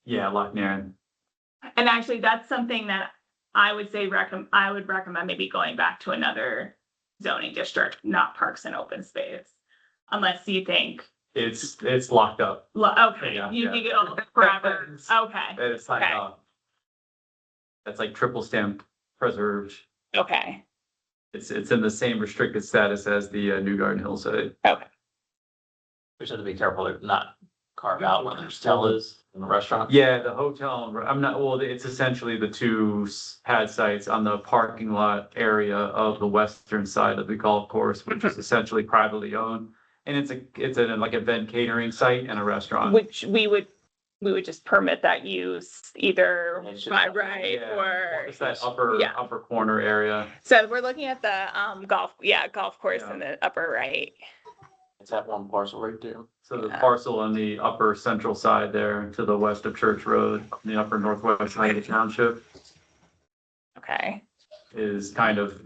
[SPEAKER 3] Yeah, like near.
[SPEAKER 1] And actually, that's something that I would say I would recommend maybe going back to another zoning district, not parks and open space. Unless you think,
[SPEAKER 3] It's locked up.
[SPEAKER 1] okay,
[SPEAKER 3] Yeah,
[SPEAKER 1] you
[SPEAKER 3] yeah.
[SPEAKER 1] think it'll forever,
[SPEAKER 3] It's-
[SPEAKER 1] okay,
[SPEAKER 3] It's like,
[SPEAKER 1] Okay.
[SPEAKER 3] that's like triple stamp preserved.
[SPEAKER 1] okay,
[SPEAKER 3] It's in the same restricted status as the New Garden Hill site.
[SPEAKER 8] We just have to be careful to not carve out where the hotel is in the restaurant.
[SPEAKER 3] Yeah, the hotel, I'm not, well, it's essentially the two pad sites on the parking lot area of the western side of the golf course, which is essentially privately owned. And it's like event catering site and a restaurant.
[SPEAKER 1] which we would just permit that use either
[SPEAKER 5] It's just-
[SPEAKER 1] by right
[SPEAKER 3] Yeah,
[SPEAKER 1] or.
[SPEAKER 3] it's that
[SPEAKER 1] Yeah.
[SPEAKER 3] upper corner area.
[SPEAKER 1] So we're looking at the golf course
[SPEAKER 3] Yeah.
[SPEAKER 1] in the upper right.
[SPEAKER 5] It's that one parcel right there.
[SPEAKER 3] So the
[SPEAKER 1] Yeah.
[SPEAKER 3] parcel on the upper central side there to the west of Church Road, on the upper northwest side of the township
[SPEAKER 1] Okay,
[SPEAKER 3] is kind of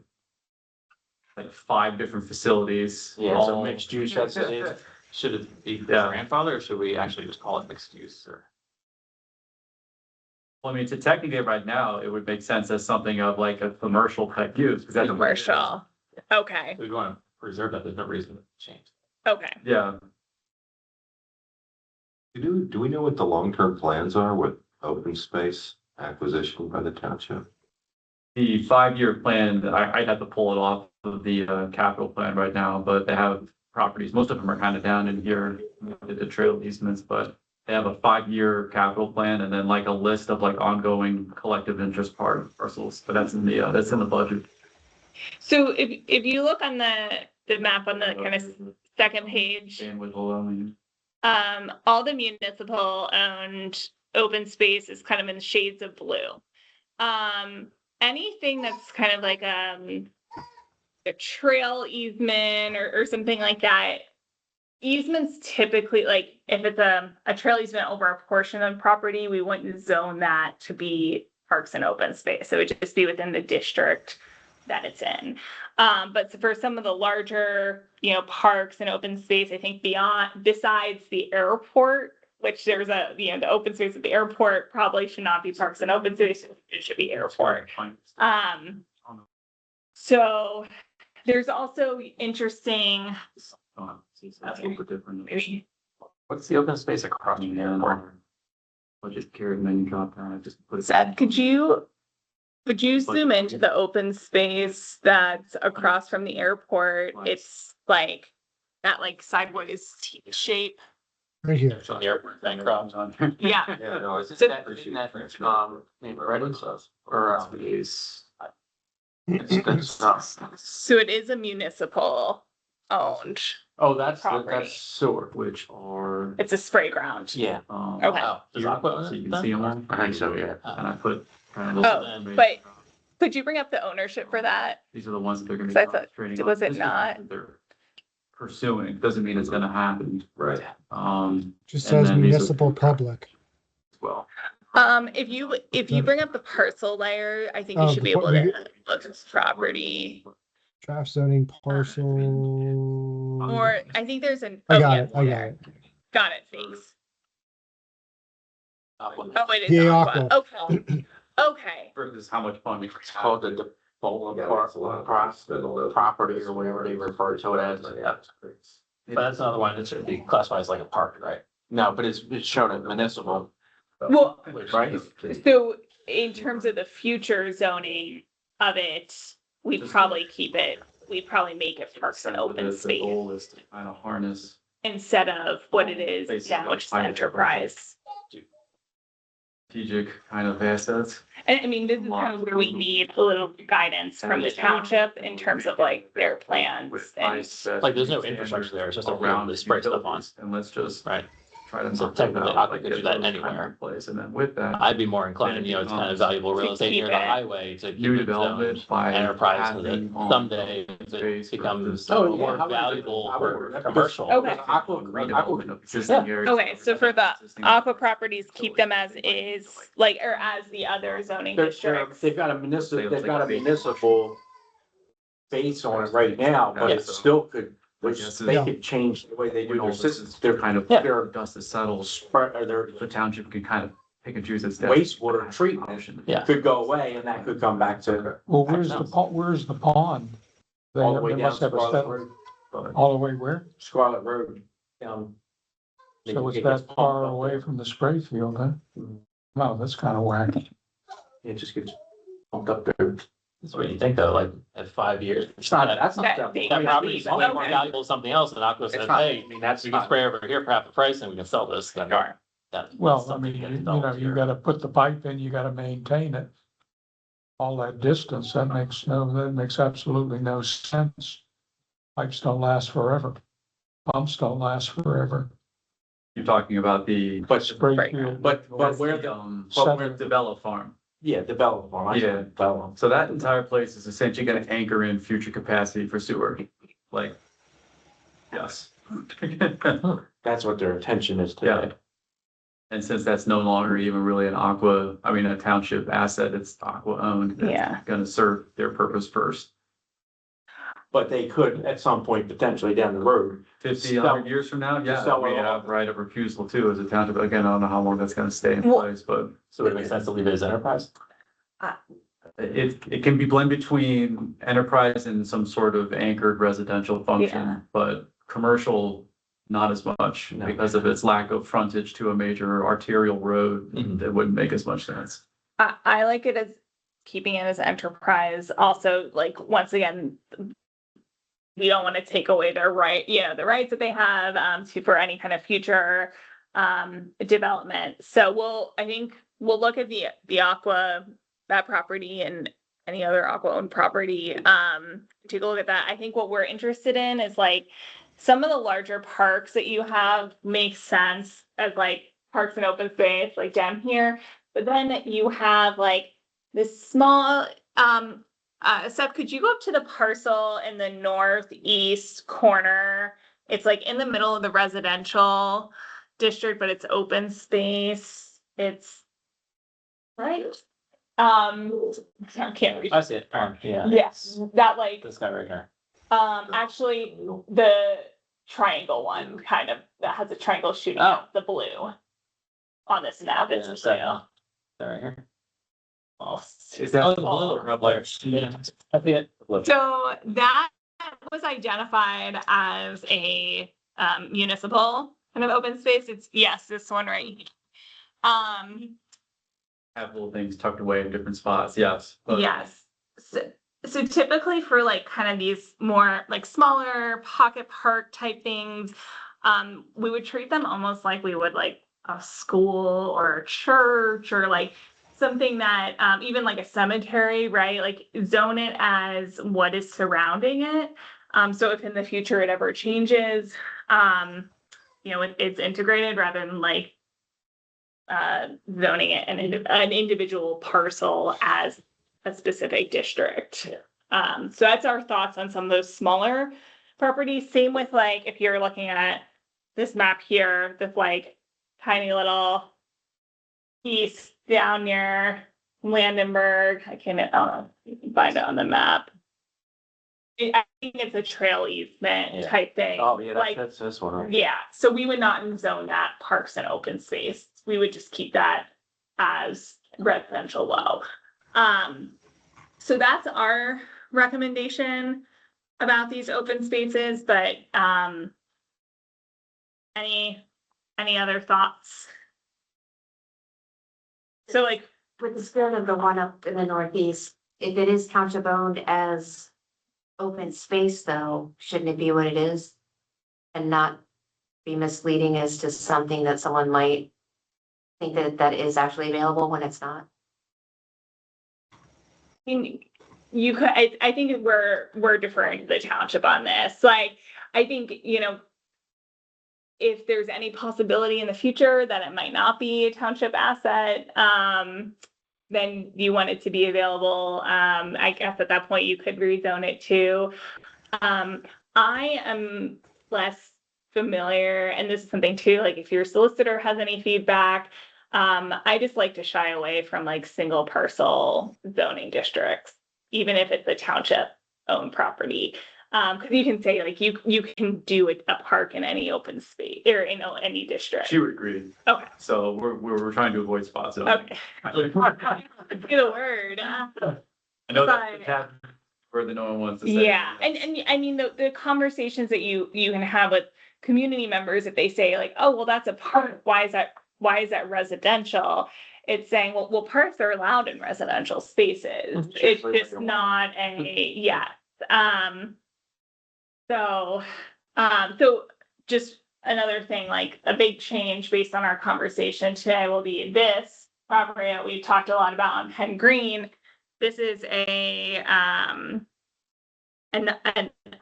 [SPEAKER 3] like 5 different facilities.
[SPEAKER 5] Yeah, so
[SPEAKER 3] all-
[SPEAKER 5] mixed use, that's it.
[SPEAKER 8] Should it be
[SPEAKER 3] Yeah.
[SPEAKER 8] grandfather or should we actually just call it mixed use or?
[SPEAKER 3] Well, I mean, technically right now, it would make sense as something of like a commercial type use. 'Cause that's what it is.
[SPEAKER 1] commercial, okay,
[SPEAKER 8] We want to preserve that. There's no reason to change.
[SPEAKER 1] okay.
[SPEAKER 3] Yeah,
[SPEAKER 7] Do we know what the long-term plans are with open space acquisition by the township?
[SPEAKER 3] the 5-year plan, I'd have to pull it off of the capital plan right now, but they have properties, most of them are kind of down in here, the trail easements, but they have a 5-year capital plan and then like a list of like ongoing collective interest parcels, but that's in the budget.
[SPEAKER 1] So if you look on the map on the kind of second page,
[SPEAKER 3] Bandwidth allowing.
[SPEAKER 1] all the municipal owned open space is kind of in shades of blue. Anything that's kind of like a trail easement or something like that. Easements typically, like if it's a trail easement over a portion of property, we wouldn't zone that to be parks and open space. It would just be within the district that it's in. But for some of the larger, parks and open space, I think besides the airport, which there's the open space at the airport probably should not be parks and open space. It should be airport. So there's also interesting.
[SPEAKER 3] It's a little bit different.
[SPEAKER 8] What's the open space across from the airport?
[SPEAKER 3] I'll just carry and then you drop down, I just put it.
[SPEAKER 1] Seth, could you zoom into the open space that's across from the airport? It's like that sideways T shape.
[SPEAKER 2] Right here.
[SPEAKER 8] It's on the airport, bank crops on.
[SPEAKER 1] Yeah.
[SPEAKER 5] Yeah, no, is
[SPEAKER 1] So-
[SPEAKER 5] that, Redding stuff, or,
[SPEAKER 3] Is
[SPEAKER 5] it's good stuff.
[SPEAKER 1] So it is a municipal owned.
[SPEAKER 5] Oh, that's
[SPEAKER 1] Property.
[SPEAKER 5] sewer.
[SPEAKER 3] which are.
[SPEAKER 1] It's a spray ground.
[SPEAKER 5] Yeah,
[SPEAKER 1] Okay.
[SPEAKER 8] Wow. Does Aqua own
[SPEAKER 3] So you
[SPEAKER 8] it
[SPEAKER 3] can see
[SPEAKER 8] then?
[SPEAKER 3] them,
[SPEAKER 5] I think so, yeah.
[SPEAKER 3] and I put. kind of
[SPEAKER 1] Oh,
[SPEAKER 3] those-
[SPEAKER 1] but could you bring up the ownership for that?
[SPEAKER 3] These are the ones that they're gonna be.
[SPEAKER 1] So I thought-
[SPEAKER 3] concentrating
[SPEAKER 1] was
[SPEAKER 3] on.
[SPEAKER 1] it
[SPEAKER 3] This is
[SPEAKER 1] not?
[SPEAKER 3] what they're Pursuing, doesn't mean it's gonna happen,
[SPEAKER 7] Right.
[SPEAKER 2] Just
[SPEAKER 3] And
[SPEAKER 2] says
[SPEAKER 3] then these are-
[SPEAKER 2] municipal public.
[SPEAKER 3] as well.
[SPEAKER 1] If you bring up the parcel layer, I think you
[SPEAKER 2] Oh,
[SPEAKER 1] should be
[SPEAKER 2] before
[SPEAKER 1] able
[SPEAKER 2] we
[SPEAKER 1] to look at property.
[SPEAKER 2] Draft zoning parcel.
[SPEAKER 1] Or I think there's an.
[SPEAKER 2] I
[SPEAKER 1] oh,
[SPEAKER 2] got
[SPEAKER 1] yeah,
[SPEAKER 2] it, I got
[SPEAKER 1] there.
[SPEAKER 2] it.
[SPEAKER 1] Got it, thanks.
[SPEAKER 8] Aqua.
[SPEAKER 1] Oh, it is
[SPEAKER 2] Yeah,
[SPEAKER 1] Aqua. Okay. Okay.
[SPEAKER 3] Versus how much fun.
[SPEAKER 5] It's called the default
[SPEAKER 7] Yeah, that's a lot.
[SPEAKER 5] property or whatever they refer to it as.
[SPEAKER 8] But that's another one that should be classified as like a park, right?
[SPEAKER 5] No, but it's shown at municipal,
[SPEAKER 1] Well,
[SPEAKER 5] right?
[SPEAKER 1] so in terms of the future zoning of it, we'd probably make it parks and open
[SPEAKER 3] The
[SPEAKER 1] space
[SPEAKER 3] goal is to kind of harness.
[SPEAKER 1] instead of what it is
[SPEAKER 3] Basically,
[SPEAKER 1] now, which is
[SPEAKER 3] like,
[SPEAKER 1] enterprise.
[SPEAKER 3] strategic kind of assets.
[SPEAKER 1] And I mean, this is kind of where we need a little guidance from the township in terms of like their plans and.
[SPEAKER 8] Like, there's no infrastructure there, it's just a field they spray stuff on.
[SPEAKER 3] And let's just
[SPEAKER 8] Right.
[SPEAKER 3] try to.
[SPEAKER 8] So
[SPEAKER 3] knock those
[SPEAKER 8] technically,
[SPEAKER 3] out,
[SPEAKER 8] Aqua
[SPEAKER 3] like,
[SPEAKER 8] could
[SPEAKER 3] get
[SPEAKER 8] do that
[SPEAKER 3] those kind of
[SPEAKER 8] anywhere.
[SPEAKER 3] in place. And then with that.
[SPEAKER 8] I'd be more inclined, you know, it's kind of valuable real
[SPEAKER 1] To
[SPEAKER 8] estate
[SPEAKER 1] keep
[SPEAKER 8] near the
[SPEAKER 1] it.
[SPEAKER 8] highway to keep
[SPEAKER 3] New
[SPEAKER 8] it
[SPEAKER 3] development
[SPEAKER 8] zoned
[SPEAKER 3] by.
[SPEAKER 8] enterprise so that
[SPEAKER 3] adding on
[SPEAKER 8] someday
[SPEAKER 3] space
[SPEAKER 8] it becomes
[SPEAKER 3] versus-
[SPEAKER 5] Oh, yeah,
[SPEAKER 8] more
[SPEAKER 5] I would-
[SPEAKER 8] valuable
[SPEAKER 5] I
[SPEAKER 8] for
[SPEAKER 5] would-
[SPEAKER 8] commercial.
[SPEAKER 1] Okay.
[SPEAKER 3] Redevelopment of existing areas.
[SPEAKER 1] Okay, so for the aqua properties, keep them as is, like, or as the other zoning districts.
[SPEAKER 5] They've got a municipal base on it right now, but it
[SPEAKER 3] Yeah.
[SPEAKER 5] still could, which
[SPEAKER 3] Yes,
[SPEAKER 5] they
[SPEAKER 2] yeah.
[SPEAKER 5] could change the way they do
[SPEAKER 3] When all
[SPEAKER 5] their
[SPEAKER 3] this
[SPEAKER 5] systems.
[SPEAKER 3] is
[SPEAKER 5] They're
[SPEAKER 3] kind of,
[SPEAKER 8] Yeah.
[SPEAKER 3] their dust is settled,
[SPEAKER 5] or their
[SPEAKER 3] the township can kind of pick and choose its.
[SPEAKER 5] wastewater treatment
[SPEAKER 8] Yeah.
[SPEAKER 5] could go away and that could come back to
[SPEAKER 6] Well, where's the pond? They
[SPEAKER 5] all the way down
[SPEAKER 6] must have a
[SPEAKER 5] Scarlet
[SPEAKER 6] settle,
[SPEAKER 5] Road.
[SPEAKER 3] But
[SPEAKER 6] all the way where?
[SPEAKER 5] Scarlet Road. They
[SPEAKER 6] So
[SPEAKER 5] can
[SPEAKER 6] it's
[SPEAKER 5] get
[SPEAKER 6] that
[SPEAKER 5] this
[SPEAKER 6] far
[SPEAKER 5] pumped up
[SPEAKER 6] away
[SPEAKER 5] there.
[SPEAKER 6] from the spray field, huh? No, that's kind of wacky.
[SPEAKER 5] It just gets pumped up there.
[SPEAKER 8] That's what you think though, like at 5 years.
[SPEAKER 5] It's not, that's not.
[SPEAKER 1] That big.
[SPEAKER 8] That property is way more
[SPEAKER 1] Okay.
[SPEAKER 8] valuable than something else, and Aqua
[SPEAKER 5] It's
[SPEAKER 8] says,
[SPEAKER 5] not,
[SPEAKER 8] hey,
[SPEAKER 5] I mean, that's
[SPEAKER 8] we can
[SPEAKER 5] not,
[SPEAKER 8] spray over here for half the price and we can sell this, then.
[SPEAKER 1] Sure.
[SPEAKER 8] that-
[SPEAKER 6] Well,
[SPEAKER 8] that's
[SPEAKER 6] I
[SPEAKER 8] something
[SPEAKER 6] mean,
[SPEAKER 8] that
[SPEAKER 6] you
[SPEAKER 8] develops
[SPEAKER 6] know, you
[SPEAKER 8] here.
[SPEAKER 6] gotta put the pipe in, you gotta maintain it. All that distance, that makes absolutely no sense. Pipes don't last forever. Pumps don't last forever.
[SPEAKER 3] you're talking about the.
[SPEAKER 5] but,
[SPEAKER 6] Spray
[SPEAKER 1] Right.
[SPEAKER 6] field.
[SPEAKER 5] but where the,
[SPEAKER 3] But where developed farm.
[SPEAKER 5] yeah, develop farm.
[SPEAKER 3] Yeah.
[SPEAKER 5] Develop.
[SPEAKER 3] So that entire place is essentially gonna anchor in future capacity for sewer, like. Yes.
[SPEAKER 5] That's what their intention is
[SPEAKER 3] Yeah.
[SPEAKER 5] today.
[SPEAKER 3] And since that's no longer even really a township asset, it's aqua owned. it's
[SPEAKER 1] Yeah.
[SPEAKER 3] Gonna serve their purpose first.
[SPEAKER 5] But they could at some point potentially down the road.
[SPEAKER 3] 50,
[SPEAKER 5] Sell-
[SPEAKER 3] 100 years from now, yeah,
[SPEAKER 5] sell
[SPEAKER 3] we
[SPEAKER 5] it
[SPEAKER 3] have
[SPEAKER 5] off.
[SPEAKER 3] right of refusal too as a township. Again, I don't know how long that's gonna stay in
[SPEAKER 1] Well-
[SPEAKER 3] place, but.
[SPEAKER 8] So it makes sense to leave it as enterprise?
[SPEAKER 3] It can be blended between enterprise and some sort of anchored residential
[SPEAKER 1] Yeah.
[SPEAKER 3] function, but commercial, not as much
[SPEAKER 5] No.
[SPEAKER 3] because of its lack of frontage to a major arterial road.
[SPEAKER 8] Mhm.
[SPEAKER 3] That wouldn't make as much sense.
[SPEAKER 1] I like it as keeping it as enterprise. Also, like, once again, we don't want to take away their the rights that they have for any kind of future development. So I think we'll look at the aqua, that property and any other aqua owned property. Take a look at that. I think what we're interested in is like some of the larger parks that you have make sense as like parks and open space, like down here. But then you have like this small, Seth, could you go up to the parcel in the northeast corner? It's like in the middle of the residential district, but it's open space. It's right. I can't reach.
[SPEAKER 8] I see it, yeah.
[SPEAKER 1] Yes, that like,
[SPEAKER 8] This guy right here.
[SPEAKER 1] actually the triangle one kind of, that has a triangle shooting out the blue on this map. It's
[SPEAKER 8] Is
[SPEAKER 1] blue.
[SPEAKER 8] that right here?
[SPEAKER 1] Oh,
[SPEAKER 3] Is that?
[SPEAKER 8] Oh, the blue up there. Yeah, I see it.
[SPEAKER 1] So that was identified as a municipal kind of open space. It's, yes, this one right here.
[SPEAKER 3] Have little things tucked away in different spots, yes. But
[SPEAKER 1] Yes. So typically for like kind of these more like smaller pocket park type things, we would treat them almost like we would like a school or a church or like something that, even like a cemetery, right? Like zone it as what is surrounding it. So if in the future it ever changes, it's integrated rather than like zoning it an individual parcel as a specific district. So that's our thoughts on some of those smaller properties. Same with like, if you're looking at this map here, this like tiny little piece down near Landenberg. I can find it on the map. I think it's a trail easement
[SPEAKER 8] Yeah.
[SPEAKER 1] type thing.
[SPEAKER 5] Oh, yeah,
[SPEAKER 1] Like,
[SPEAKER 5] that's this one. Right?
[SPEAKER 1] yeah, so we would not zone that parks and open space. We would just keep that as residential low. So that's our recommendation about these open spaces, but any other thoughts? So like,
[SPEAKER 10] With the spirit of the one up in the northeast, if it is township owned as open space though, shouldn't it be what it is? And not be misleading as to something that someone might think that that is actually available when it's not?
[SPEAKER 1] I mean, you could, I think we're deferring to the township on this. Like, I think, if there's any possibility in the future that it might not be a township asset, then you want it to be available. I guess at that point you could rezone it too. I am less familiar, and this is something too, like if your solicitor has any feedback, I just like to shy away from like single parcel zoning districts, even if it's a township owned property. Cause you can say like, you can do a park in any open space or in any district.
[SPEAKER 3] She would agree.
[SPEAKER 1] Okay.
[SPEAKER 3] So we're trying to avoid spot zoning.
[SPEAKER 1] Okay. Get a word.
[SPEAKER 3] I know that's the tap word that no one wants to say.
[SPEAKER 1] Yeah, and I mean, the conversations that you can have with community members, if they say like, oh, well, that's a park, why is that residential? It's saying, well, parks are allowed in residential spaces. It's just not yes. So just another thing, like a big change based on our conversation today will be this property that we talked a lot about on Penn Green. This is an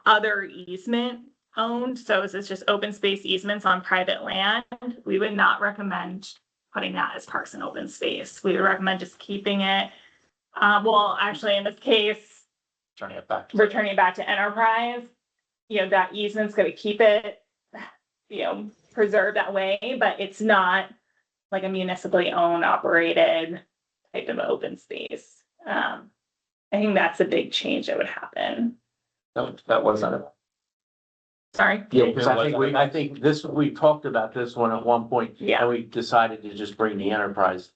[SPEAKER 1] other easement owned. So this is just open space easements on private land. We would not recommend putting that as parks and open space. We would recommend just keeping it. Well, actually, in this case, returning it back to enterprise. That easement's going to keep it, preserved that way, but it's not like a municipally owned, operated type of open space. I think that's a big change that would happen.
[SPEAKER 5] No, that wasn't it.
[SPEAKER 1] Sorry.
[SPEAKER 5] Yeah, because I think we talked about this one at one point.
[SPEAKER 1] Yeah.
[SPEAKER 5] And we decided to just bring the enterprise.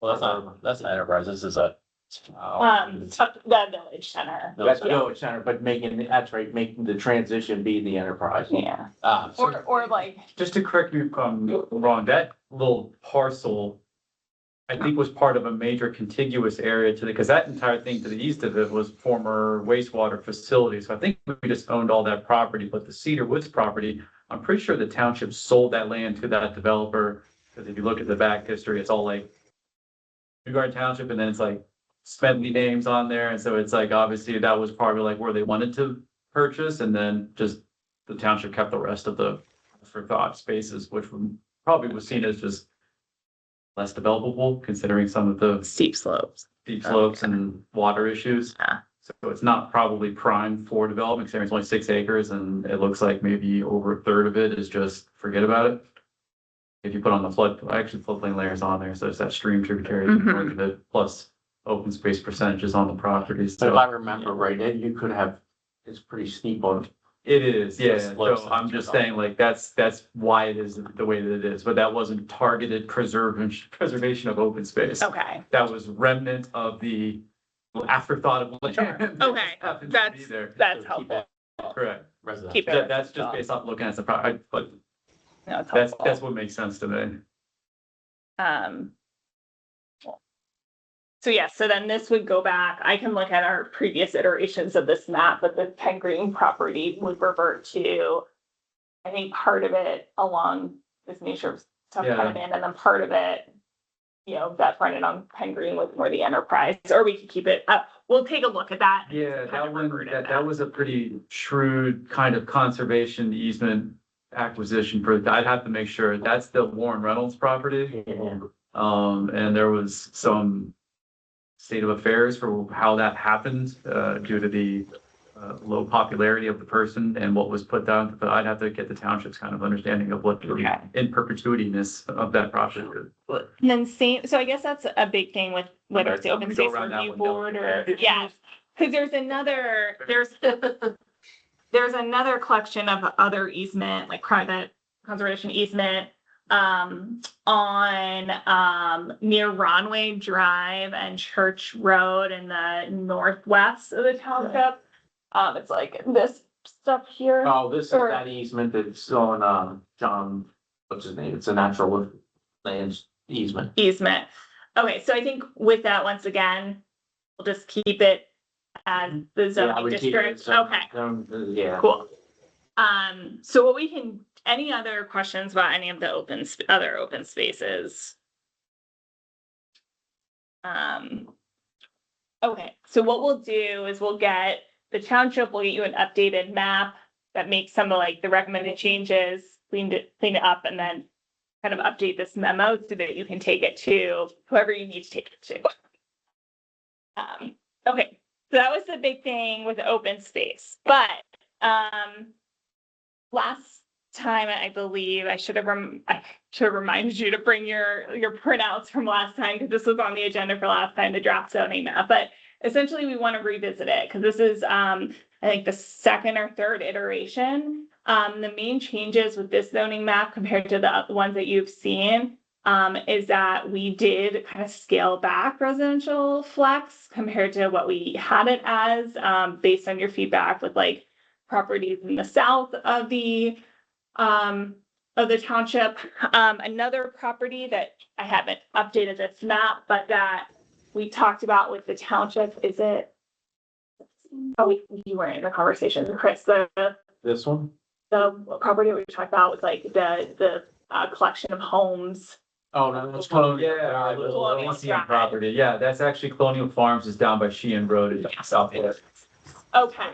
[SPEAKER 8] Well, that's not enterprise, this is a.
[SPEAKER 1] The village center.
[SPEAKER 5] That's the village center, but making the transition be the enterprise.
[SPEAKER 1] Yeah. Or like.
[SPEAKER 3] Just to correct me if I'm wrong, that little parcel, I think was part of a major contiguous area because that entire thing to the east of it was former wastewater facility. So I think we just owned all that property, but the Cedar Woods property, I'm pretty sure the township sold that land to that developer. Because if you look at the back history, it's all like New Garden Township, and then it's like spending names on there. And so it's like, obviously that was probably like where they wanted to purchase. And then just the township kept the rest of the for thought spaces, which probably was seen as just less developable considering some of the
[SPEAKER 1] Steep slopes
[SPEAKER 3] and water issues.
[SPEAKER 1] Yeah.
[SPEAKER 3] So it's not probably prime for development, considering it's only 6 acres and it looks like maybe over a third of it is just forget about it. If you put on the floodplain layers on there, so it's that stream tributary part of it, plus open space percentages on the property.
[SPEAKER 5] So if I remember right, you could have, it's pretty steep on.
[SPEAKER 3] It is, yeah. So I'm just saying like, that's why it is the way that it is, but that wasn't targeted preservation of open space.
[SPEAKER 1] Okay.
[SPEAKER 3] That was remnant of the afterthought of land.
[SPEAKER 1] Okay. That's helpful.
[SPEAKER 3] Correct.
[SPEAKER 1] Keep it.
[SPEAKER 3] That's just based off looking at the product, but
[SPEAKER 1] No, it's helpful.
[SPEAKER 3] that's what makes sense to me.
[SPEAKER 1] So yeah, so then this would go back. I can look at our previous iterations of this map, but the Penn Green property would revert to, I think, part of it along this nature of stuff coming in, and then part of it, that fronted on Penn Green with more the enterprise, or we could keep it up. We'll take a look at that.
[SPEAKER 3] Yeah, that was a pretty shrewd kind of conservation easement acquisition I'd have to make sure that's the Warren Reynolds property.
[SPEAKER 5] Yeah.
[SPEAKER 3] And there was some state of affairs for how that happened, due to the low popularity of the person and what was put down, but I'd have to get the township's kind of understanding of what the in perpetuity-ness of that property is.
[SPEAKER 1] And then so I guess that's a big thing with whether it's the open space review board or, because there's another collection of other easement, like private conservation easement, on near Ronway Drive and Church Road in the northwest of the township. It's like this stuff here.
[SPEAKER 5] Oh, this is that easement that's on, John, what's his name? It's a natural lands easement.
[SPEAKER 1] Okay, so I think with that, once again, we'll just keep it as the zoning district. Okay.
[SPEAKER 5] Yeah.
[SPEAKER 1] Cool. So what any other questions about any of the other open spaces? Okay, so what we'll do is we'll get the township, we'll get you an updated map that makes some of like the recommended changes, clean it up, and then kind of update this memo so that you can take it to whoever you need to take it to. Okay, so that was the big thing with the open space, but, last time, I believe I should have reminded you to bring your printouts from last time, because this was on the agenda for last time, the draft zoning map, but essentially we want to revisit it, because this is, I think the second or third iteration. The main changes with this zoning map compared to the ones that you've seen, is that we did kind of scale back residential flex compared to what we had it as, based on your feedback with like properties in the south of the township. Another property that I haven't updated this map, but that we talked about with the township, is it? Oh, you weren't in the conversation, Chris,
[SPEAKER 5] This one?
[SPEAKER 1] the property we talked about was like the collection of homes.
[SPEAKER 5] Oh, no, that's
[SPEAKER 3] Yeah,
[SPEAKER 5] Colonial.
[SPEAKER 1] Colonial
[SPEAKER 3] Elysian
[SPEAKER 1] Drive.
[SPEAKER 3] property, yeah, that's actually Colonial Farms is down by Sheehan Road in Southwest.
[SPEAKER 1] Okay,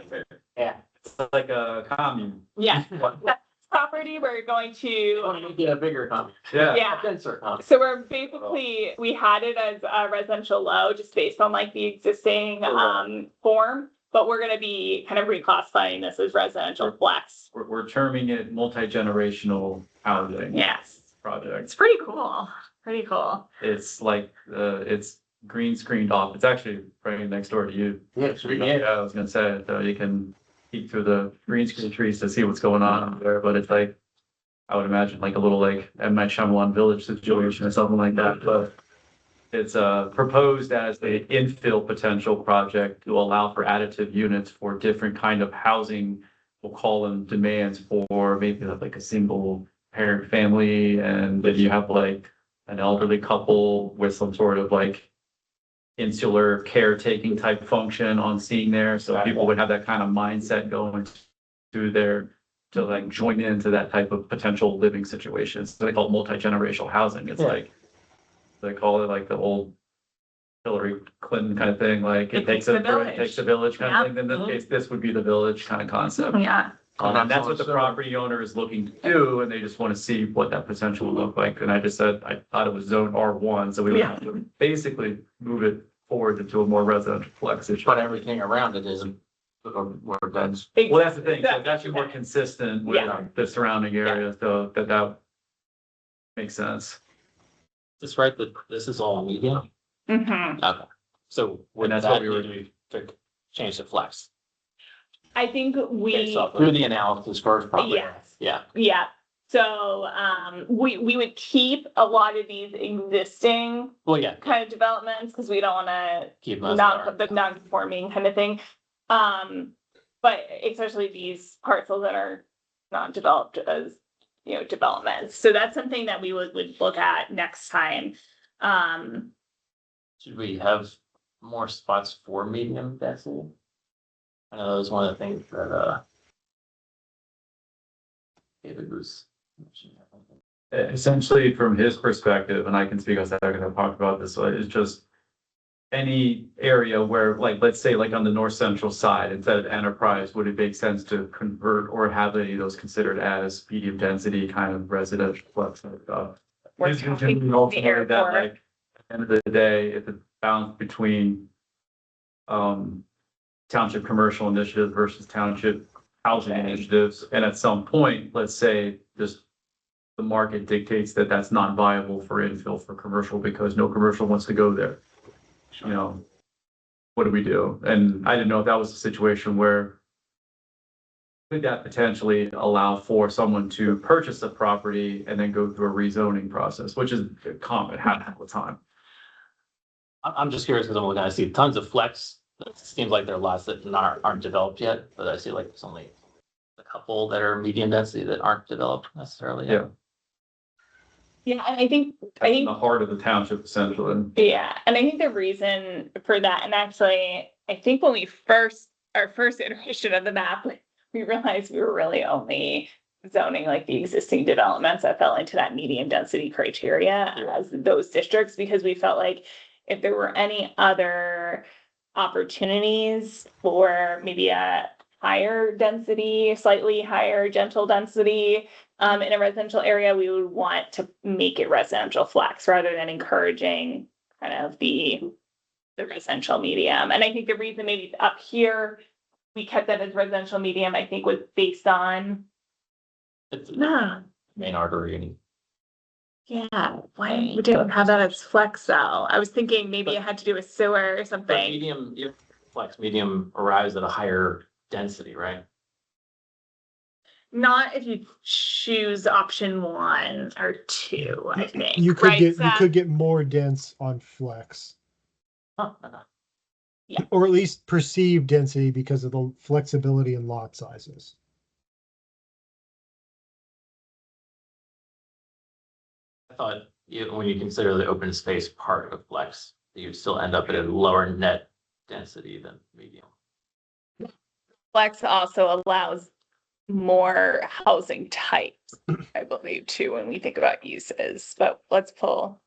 [SPEAKER 5] Yeah.
[SPEAKER 3] It's like a commune.
[SPEAKER 1] yeah, that property we're going
[SPEAKER 5] You want
[SPEAKER 1] to,
[SPEAKER 5] to make it a bigger comment.
[SPEAKER 1] yeah.
[SPEAKER 5] Denser comment.
[SPEAKER 1] So we're basically, we had it as a residential low, just based on like the existing, form. But we're gonna be kind of reclassifying this as residential flex.
[SPEAKER 3] We're terming it multi-generational housing.
[SPEAKER 1] Yes,
[SPEAKER 3] Project.
[SPEAKER 1] it's pretty cool, pretty cool.
[SPEAKER 3] It's like, it's green screened off. It's actually right next door to you.
[SPEAKER 5] Yeah, so
[SPEAKER 3] Yeah, I was gonna say, so you can peek through the green screen trees to see what's going on there, but it's like, I would imagine like a little like M. Night Shyamalan Village situation or something like that, but it's proposed as the infill potential project to allow for additive units for different kind of housing. We'll call them demands for maybe like a single parent family, and then you have like an elderly couple with some sort of like insular caretaking type function on scene there. So people would have that kind of mindset going to their, to like join into that type of potential living situation. So they call it multi-generational housing. It's like, they call it like the old Hillary Clinton kind of thing, like it takes a village kind of thing. In this case, this would be the village kind of concept.
[SPEAKER 1] Yeah.
[SPEAKER 3] And that's what the property owner is looking to do, and they just want to see what that potential will look like. And I just said, I thought it was zone R1, so we would have to basically move it forward into a more residential flex situation.
[SPEAKER 5] But everything around it isn't, more dense.
[SPEAKER 3] Well, that's the thing, so it's actually more consistent with the surrounding areas, so that makes sense.
[SPEAKER 8] Just right, that this is all medium.
[SPEAKER 1] Mm-hmm.
[SPEAKER 8] Okay. So would
[SPEAKER 3] And that's
[SPEAKER 8] that
[SPEAKER 3] what we were-
[SPEAKER 8] need to be change to flex?
[SPEAKER 1] I think
[SPEAKER 8] Okay,
[SPEAKER 1] we,
[SPEAKER 8] so
[SPEAKER 5] Do the analysis first, probably.
[SPEAKER 1] yes,
[SPEAKER 8] yeah,
[SPEAKER 1] yeah. So, we would keep a lot of these existing
[SPEAKER 8] well, yeah,
[SPEAKER 1] kind of developments, because we don't wanna
[SPEAKER 8] keep them as
[SPEAKER 1] the non-conforming kind of thing. But especially these parcels that are not developed as, developments. So that's something that we would look at next time.
[SPEAKER 8] Should we have more spots for medium density? I know that was one of the things that David was mentioning.
[SPEAKER 3] Essentially, from his perspective, and I can speak on that, I'm gonna talk about this, is just any area where, like, let's say, like on the north central side, instead of enterprise, would it make sense to convert or have any of those considered as medium density kind of residential flex and stuff?
[SPEAKER 1] We're
[SPEAKER 3] Is
[SPEAKER 1] talking
[SPEAKER 3] ultimately
[SPEAKER 1] the
[SPEAKER 3] that,
[SPEAKER 1] airport.
[SPEAKER 3] like, at the end of the day, it's a balance between township commercial initiatives versus township housing initiatives, and at some point, let's say, just the market dictates that that's not viable for infill for commercial because no commercial wants to go there. What do we do? And I didn't know if that was a situation where could that potentially allow for someone to purchase a property and then go through a rezoning process, which is common, happens all the time.
[SPEAKER 8] I'm just curious because I'm looking, I see tons of flex. It seems like there are lots that aren't developed yet, but I see like there's only a couple that are medium density that aren't developed necessarily yet.
[SPEAKER 3] Yeah.
[SPEAKER 1] Yeah, and I think
[SPEAKER 3] In the heart of the township essentially.
[SPEAKER 1] yeah, and I think the reason for that, and actually, I think when our first iteration of the map, we realized we were really only zoning like the existing developments that fell into that medium density criteria as those districts, because we felt like if there were any other opportunities for maybe a higher density, slightly higher gentle density in a residential area, we would want to make it residential flex rather than encouraging kind of the residential medium. And I think the reason maybe up here, we kept that as residential medium, I think was based on,
[SPEAKER 8] It's
[SPEAKER 1] nah,
[SPEAKER 8] main artery and
[SPEAKER 1] yeah, why we didn't have that as flex though? I was thinking maybe it had to do with sewer or
[SPEAKER 8] but
[SPEAKER 1] something.
[SPEAKER 8] medium, if flex medium arrives at a higher density, right?
[SPEAKER 1] Not if you choose option 1 or 2, I think.
[SPEAKER 2] You could
[SPEAKER 1] right,
[SPEAKER 2] get, you
[SPEAKER 1] Seth?
[SPEAKER 2] could get more dense on flex,
[SPEAKER 8] Huh.
[SPEAKER 2] or at least perceived density because of the flexibility in lot sizes.
[SPEAKER 8] I thought when you consider the open space part of flex, you'd still end up at a lower net density than medium.
[SPEAKER 1] Flex also allows more housing types, I believe, too, when we think about uses, but let's pull.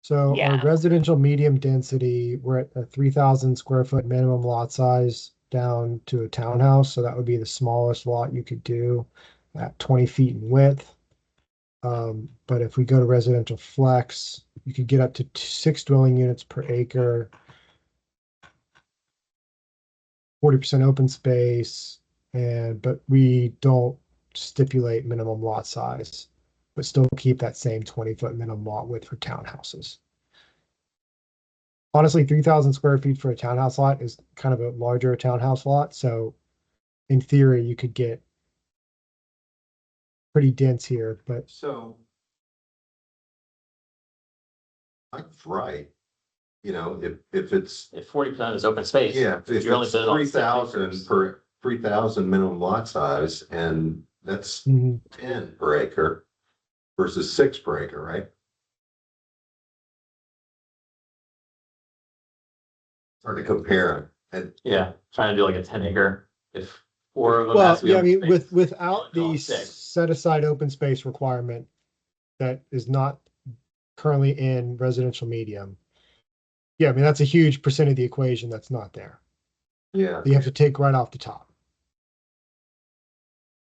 [SPEAKER 2] So our
[SPEAKER 1] Yeah.
[SPEAKER 2] residential medium density, we're at a 3,000 square foot minimum lot size down to a townhouse. So that would be the smallest lot you could do at 20 feet in width. But if we go to residential flex, you could get up to 6 dwelling units per acre, 40% open space, but we don't stipulate minimum lot size, but still keep that same 20-foot minimum lot width for townhouses. Honestly, 3,000 square feet for a townhouse lot is kind of a larger townhouse lot. So in theory, you could get pretty dense here, but
[SPEAKER 7] So. Mike's right. You know, if it's,
[SPEAKER 8] If 40% is open space.
[SPEAKER 7] yeah, if
[SPEAKER 8] you're only
[SPEAKER 7] it's
[SPEAKER 8] building on
[SPEAKER 7] 3,000
[SPEAKER 8] 6 acres.
[SPEAKER 7] per 3,000 minimum lot size, and that's
[SPEAKER 2] mhm.
[SPEAKER 7] 10 per acre versus 6 per acre, right? Hard to compare them. And
[SPEAKER 8] Yeah, trying to do like a 10 acre, if 4 of them.
[SPEAKER 2] Well,
[SPEAKER 8] has to be
[SPEAKER 2] yeah, I
[SPEAKER 8] open
[SPEAKER 2] mean,
[SPEAKER 8] space,
[SPEAKER 2] without
[SPEAKER 8] you're only
[SPEAKER 2] the
[SPEAKER 8] going 6.
[SPEAKER 2] set aside open space requirement that is not currently in residential medium. Yeah, I mean, that's a huge percent of the equation that's not there.
[SPEAKER 7] yeah,
[SPEAKER 2] You have to take right off the top.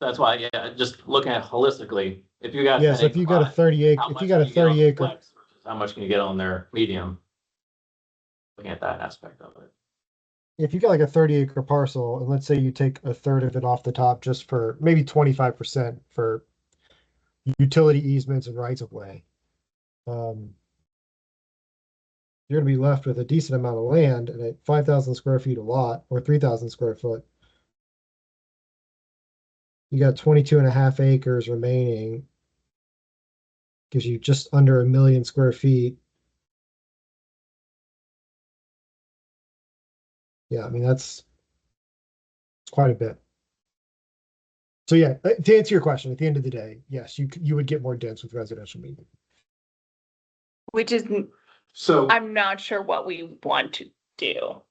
[SPEAKER 8] That's why, yeah, just looking at holistically, if you got.
[SPEAKER 2] Yeah,
[SPEAKER 8] 10
[SPEAKER 2] so if
[SPEAKER 8] acre
[SPEAKER 2] you got a
[SPEAKER 8] lot,
[SPEAKER 2] 30 acre,
[SPEAKER 8] how
[SPEAKER 2] if
[SPEAKER 8] much
[SPEAKER 2] you got a
[SPEAKER 8] can get on
[SPEAKER 2] 30
[SPEAKER 8] the
[SPEAKER 2] acre,
[SPEAKER 8] flex versus how much can you get on their medium? Looking at that aspect of it.
[SPEAKER 2] if you got like a 30 acre parcel, and let's say you take a third of it off the top just for maybe 25% for utility easements and rights of way. You're gonna be left with a decent amount of land and at 5,000 square feet a lot or 3,000 square foot. You got 22 and a half acres remaining. Gives you just under 1 million square feet. Yeah, I mean, that's quite a bit. So yeah, to answer your question, at the end of the day, yes, you would get more dense with residential medium.
[SPEAKER 1] Which is,
[SPEAKER 7] so
[SPEAKER 1] I'm not sure what we want to do.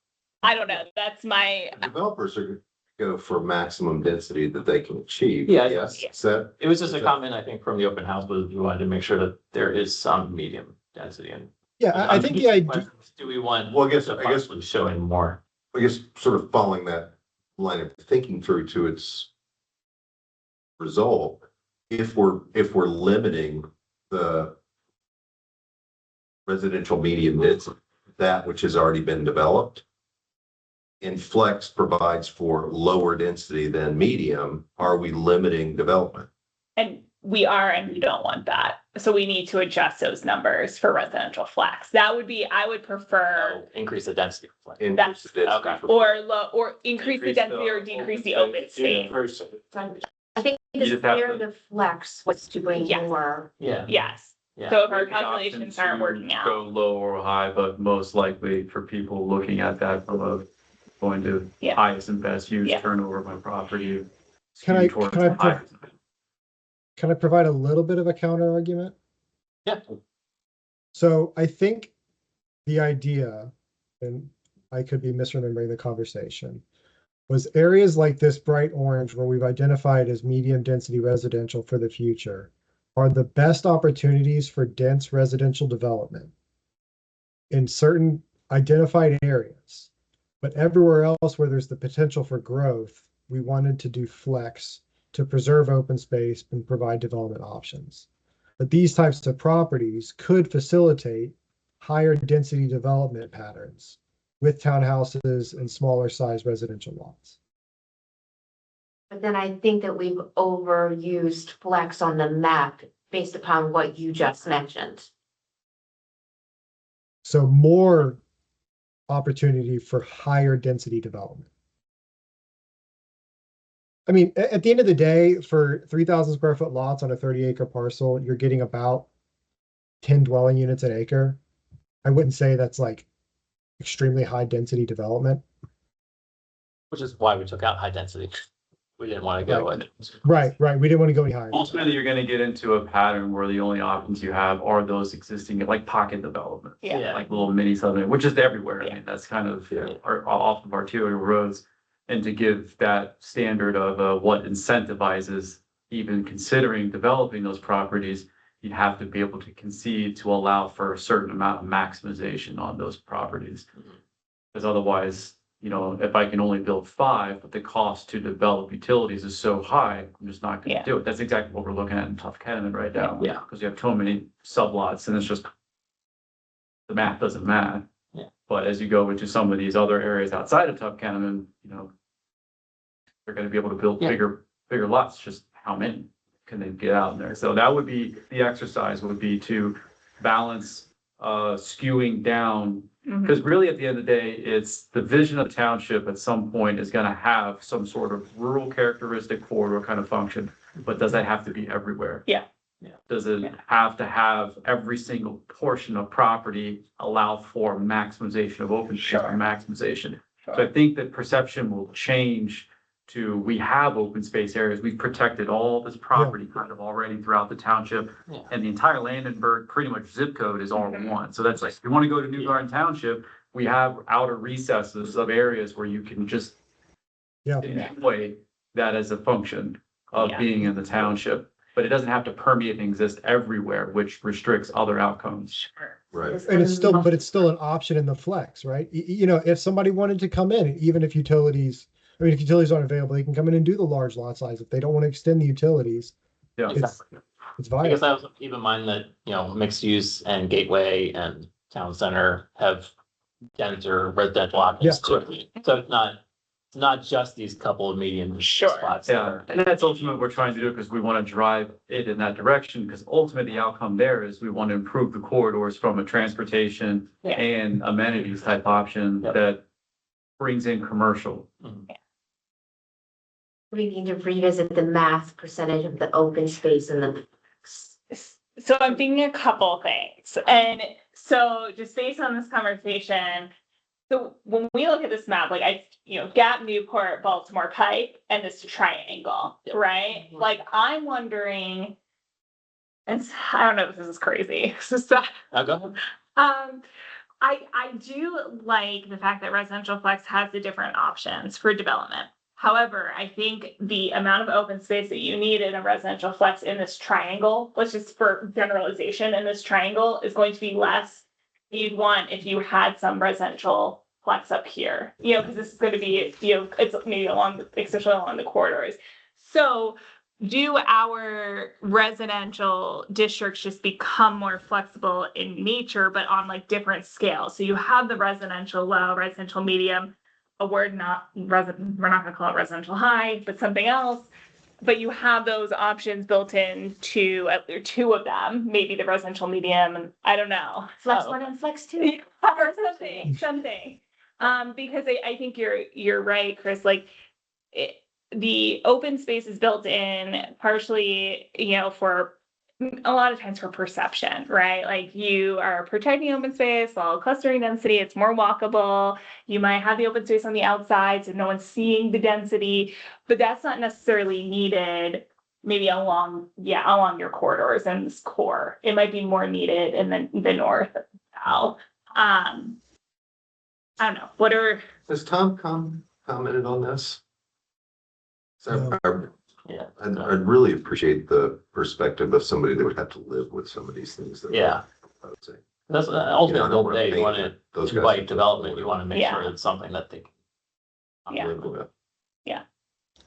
[SPEAKER 1] I don't know. That's my,
[SPEAKER 7] developers are gonna go for maximum density that they can achieve.
[SPEAKER 8] Yeah.
[SPEAKER 7] Yes,
[SPEAKER 1] Yeah.
[SPEAKER 7] so
[SPEAKER 8] It was just a comment, I think, from the open house, was we wanted to make sure that there is some medium density and.
[SPEAKER 2] Yeah, I think the idea,
[SPEAKER 8] Do we want?
[SPEAKER 7] Well, I guess-
[SPEAKER 8] to possibly showing more?
[SPEAKER 7] I guess sort of following that line of thinking through to its result, if we're limiting the residential medium density, that which has already been developed, and flex provides for lower density than medium, are we limiting development?
[SPEAKER 1] and we are, and we don't want that. So we need to adjust those numbers for residential flex. That would be, I would prefer
[SPEAKER 8] Increase the density. of flex.
[SPEAKER 7] Increase the density
[SPEAKER 8] okay.
[SPEAKER 7] for-
[SPEAKER 1] or increase the density or decrease the open space.
[SPEAKER 10] I think
[SPEAKER 3] You
[SPEAKER 10] it's
[SPEAKER 3] just have
[SPEAKER 10] clear
[SPEAKER 3] to-
[SPEAKER 10] the flex was to bring
[SPEAKER 1] Yes.
[SPEAKER 10] more.
[SPEAKER 8] Yeah.
[SPEAKER 1] Yes.
[SPEAKER 8] Yeah.
[SPEAKER 1] So if our
[SPEAKER 3] There's an
[SPEAKER 1] calculations
[SPEAKER 3] option
[SPEAKER 1] aren't
[SPEAKER 3] to
[SPEAKER 1] working
[SPEAKER 3] Go
[SPEAKER 1] out,
[SPEAKER 3] low or high, but most likely for people looking at that from a going to
[SPEAKER 1] Yeah.
[SPEAKER 3] highest and best use
[SPEAKER 1] Yeah.
[SPEAKER 3] turnover of my property.
[SPEAKER 2] Can I-
[SPEAKER 3] skew towards
[SPEAKER 2] can I
[SPEAKER 3] the high.
[SPEAKER 2] can I provide a little bit of a counter argument?
[SPEAKER 8] Yeah.
[SPEAKER 2] So I think the idea, and I could be misremembering the conversation, was areas like this bright orange where we've identified as medium density residential for the future are the best opportunities for dense residential development. in certain identified areas. But everywhere else where there's the potential for growth, we wanted to do flex to preserve open space and provide development options. But these types of properties could facilitate higher density development patterns with townhouses and smaller size residential lots.
[SPEAKER 10] But then I think that we've overused flex on the map based upon what you just mentioned.
[SPEAKER 2] So more opportunity for higher density development. I mean, at the end of the day, for 3,000 square foot lots on a 30-acre parcel, you're getting about 10 dwelling units an acre. I wouldn't say that's like extremely high density development.
[SPEAKER 8] Which is why we took out high density. We didn't want to go in.
[SPEAKER 2] Right. We didn't want to go any higher.
[SPEAKER 3] Ultimately, you're gonna get into a pattern where the only options you have are those existing, like pocket development.
[SPEAKER 1] Yeah.
[SPEAKER 3] Like little mini southern, which is everywhere. I
[SPEAKER 1] Yeah.
[SPEAKER 3] mean, that's kind of off of arterial roads. And to give that standard of what incentivizes even considering developing those properties, you'd have to be able to concede to allow for a certain amount of maximization on those properties. Because otherwise, you know, if I can only build 5, but the cost to develop utilities is so high, I'm just not gonna
[SPEAKER 1] Yeah.
[SPEAKER 3] do it. That's exactly what we're looking at in Tough Cannon right now.
[SPEAKER 8] Yeah.
[SPEAKER 3] Because you have too many sublots and it's just, the math doesn't math.
[SPEAKER 8] Yeah.
[SPEAKER 3] But as you go into some of these other areas outside of Tough Cannon, you know, they're gonna be able to build
[SPEAKER 8] Yeah.
[SPEAKER 3] bigger lots, just how many can they get out in there? So that would be, the exercise would be to balance skewing down.
[SPEAKER 1] Mhm.
[SPEAKER 3] Because really, at the end of the day, it's the vision of the township at some point is gonna have some sort of rural characteristic corridor kind of function, but does that have to be everywhere?
[SPEAKER 1] Yeah.
[SPEAKER 3] Does it
[SPEAKER 1] Yeah.
[SPEAKER 3] have to have every single portion of property allow for maximization of open space
[SPEAKER 1] Sure.
[SPEAKER 3] or maximization? So I
[SPEAKER 1] Sure.
[SPEAKER 3] think that perception will change to, we have open space areas, we've protected all this property kind of already throughout the township.
[SPEAKER 8] Yeah.
[SPEAKER 3] And the entire Landenberg, pretty much zip code is
[SPEAKER 1] Mhm.
[SPEAKER 3] R1. So that's like, if you want to go to New Garden Township, we have outer recesses of areas where you can just
[SPEAKER 2] Yeah.
[SPEAKER 3] enjoy that as a function of
[SPEAKER 1] Yeah.
[SPEAKER 3] being in the township. But it doesn't have to permeate and exist everywhere, which restricts other outcomes.
[SPEAKER 1] Sure.
[SPEAKER 7] Right.
[SPEAKER 2] And it's still an option in the flex, right? You know, if somebody wanted to come in, even if utilities aren't available, they can come in and do the large lot size. If they don't want to extend the utilities,
[SPEAKER 3] Yeah.
[SPEAKER 8] Exactly.
[SPEAKER 2] it's
[SPEAKER 8] I guess
[SPEAKER 2] viable.
[SPEAKER 8] I also keep in mind that, you know, mixed use and gateway and town center have denser residential options too. So it's not just these couple of median
[SPEAKER 1] Sure.
[SPEAKER 8] spots. that
[SPEAKER 3] Yeah,
[SPEAKER 8] are-
[SPEAKER 3] and that's ultimately what we're trying to do, because we want to drive it in that direction, because ultimately the outcome there is we want to improve the corridors from a transportation
[SPEAKER 1] Yeah.
[SPEAKER 3] and amenities type option
[SPEAKER 8] Yep.
[SPEAKER 3] that brings in commercial.
[SPEAKER 10] We need to revisit the math percentage of the open space in the.
[SPEAKER 1] So I'm thinking a couple things. And so just based on this conversation, so when we look at this map, like Gap, Newport, Baltimore Pike, and this triangle, right?
[SPEAKER 10] Mhm.
[SPEAKER 1] Like I'm wondering, and I don't know if this is crazy. So,
[SPEAKER 8] Go ahead.
[SPEAKER 1] I do like the fact that residential flex has the different options for development. However, I think the amount of open space that you need in a residential flex in this triangle, let's just for generalization, in this triangle is going to be less than you'd want if you had some residential flex up here. Because this is going to be, it's maybe especially along the corridors. So do our residential districts just become more flexible in nature, but on like different scales? So you have the residential low, residential medium, we're not gonna call it residential high, but something else. But you have those options built in to two of them, maybe the residential medium, and I don't know.
[SPEAKER 10] Flex
[SPEAKER 1] Oh.
[SPEAKER 10] 1 and flex 2.
[SPEAKER 1] Or something. Because I think you're right, Chris, like the open space is built in partially, for a lot of times for perception, right? Like you are protecting open space while clustering density, it's more walkable. You might have the open space on the outside, so no one's seeing the density, but that's not necessarily needed maybe along your corridors and this core. It might be more needed in the north and south. I don't know.
[SPEAKER 7] Has Tom commented on this? So
[SPEAKER 8] Yeah.
[SPEAKER 7] I'd really appreciate the perspective of somebody that would have to live with some of these things that
[SPEAKER 8] Yeah.
[SPEAKER 7] we're proposing.
[SPEAKER 8] That's
[SPEAKER 7] You know, I
[SPEAKER 8] ultimately,
[SPEAKER 7] don't wanna
[SPEAKER 8] the day, you
[SPEAKER 7] paint
[SPEAKER 8] want
[SPEAKER 7] it.
[SPEAKER 8] to
[SPEAKER 7] Those guys
[SPEAKER 8] invite
[SPEAKER 7] can
[SPEAKER 8] development, you want to make
[SPEAKER 1] Yeah.
[SPEAKER 8] sure it's something that they.
[SPEAKER 1] Yeah.
[SPEAKER 7] live with.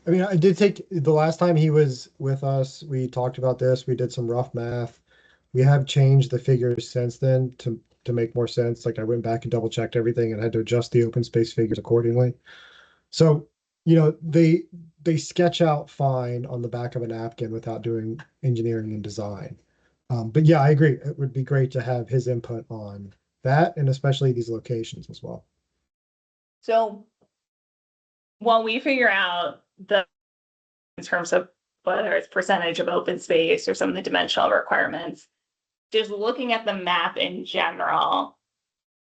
[SPEAKER 2] I mean, I did take, the last time he was with us, we talked about this, we did some rough math. We have changed the figures since then to make more sense. Like I went back and double checked everything and had to adjust the open space figures accordingly. So, they sketch out fine on the back of a napkin without doing engineering and design. But yeah, I agree. It would be great to have his input on that and especially these locations as well.
[SPEAKER 1] So while we figure out in terms of whether it's percentage of open space or some of the dimensional requirements, just looking at the map in general,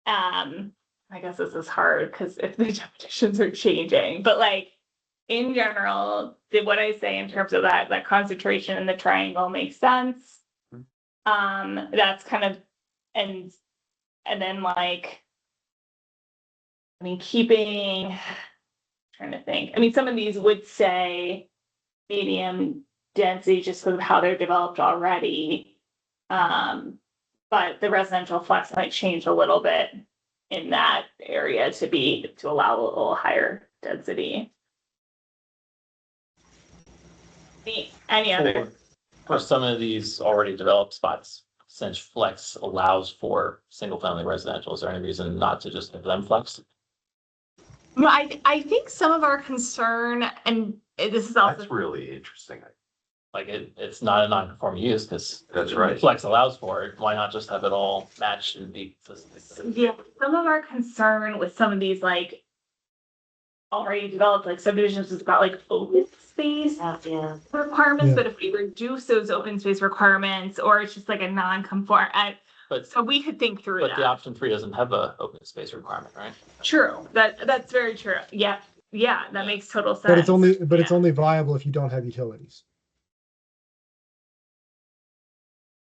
[SPEAKER 1] I guess this is hard because if the definitions are changing, but like in general, did what I say in terms of that concentration in the triangle make sense? That's kind of, and then like, I mean, trying to think. I mean, some of these would say medium density just because of how they're developed already. But the residential flex might change a little bit in that area to allow a little higher density. Any other?
[SPEAKER 8] For some of these already developed spots, since flex allows for single family residential, is there any reason not to just have them flex?
[SPEAKER 1] Well, I think some of our concern, and this is also
[SPEAKER 7] That's really interesting.
[SPEAKER 8] Like it's not a non-conforming use because.
[SPEAKER 7] That's right.
[SPEAKER 8] Flex allows for it. Why not just have it all matched and be?
[SPEAKER 1] Yeah, some of our concern with some of these like already developed like subdivisions is about like open space
[SPEAKER 10] Yeah.
[SPEAKER 1] requirements,
[SPEAKER 2] Yeah.
[SPEAKER 1] but if we reduce those open space requirements, or it's just like a non-conform,
[SPEAKER 8] But
[SPEAKER 1] so we could think through
[SPEAKER 8] but the
[SPEAKER 1] that.
[SPEAKER 8] option 3 doesn't have a open space requirement, right?
[SPEAKER 1] True, that's very true. Yeah, that makes total sense.
[SPEAKER 2] But it's
[SPEAKER 1] Yeah.
[SPEAKER 2] only viable if you don't have utilities.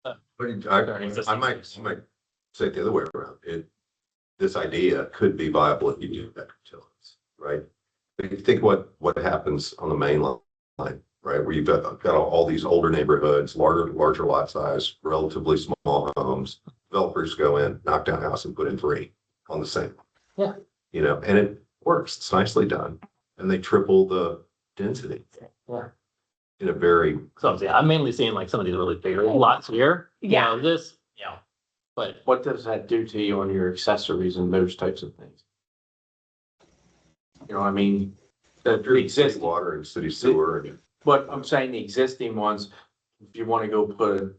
[SPEAKER 7] But
[SPEAKER 8] Or
[SPEAKER 7] I
[SPEAKER 8] existing
[SPEAKER 7] might
[SPEAKER 8] use.
[SPEAKER 7] say it the other way around. This idea could be viable if you do have utilities, right? But you think what happens on the main line, right? Where you've got all these older neighborhoods, larger lot size, relatively small homes. Developers go in, knock down a house and put in 3 on the same.
[SPEAKER 8] Yeah.
[SPEAKER 7] And it works. It's nicely done. And they triple the density.
[SPEAKER 8] Yeah.
[SPEAKER 7] In a very,
[SPEAKER 8] So I'm mainly seeing like some of these really bigger lots here.
[SPEAKER 1] Yeah.
[SPEAKER 8] But
[SPEAKER 5] What does that do to you on your accessories and those types of things? You know, I mean, the
[SPEAKER 7] city
[SPEAKER 5] existing,
[SPEAKER 7] water and city sewer and
[SPEAKER 5] but I'm saying the existing ones, if you want to go put a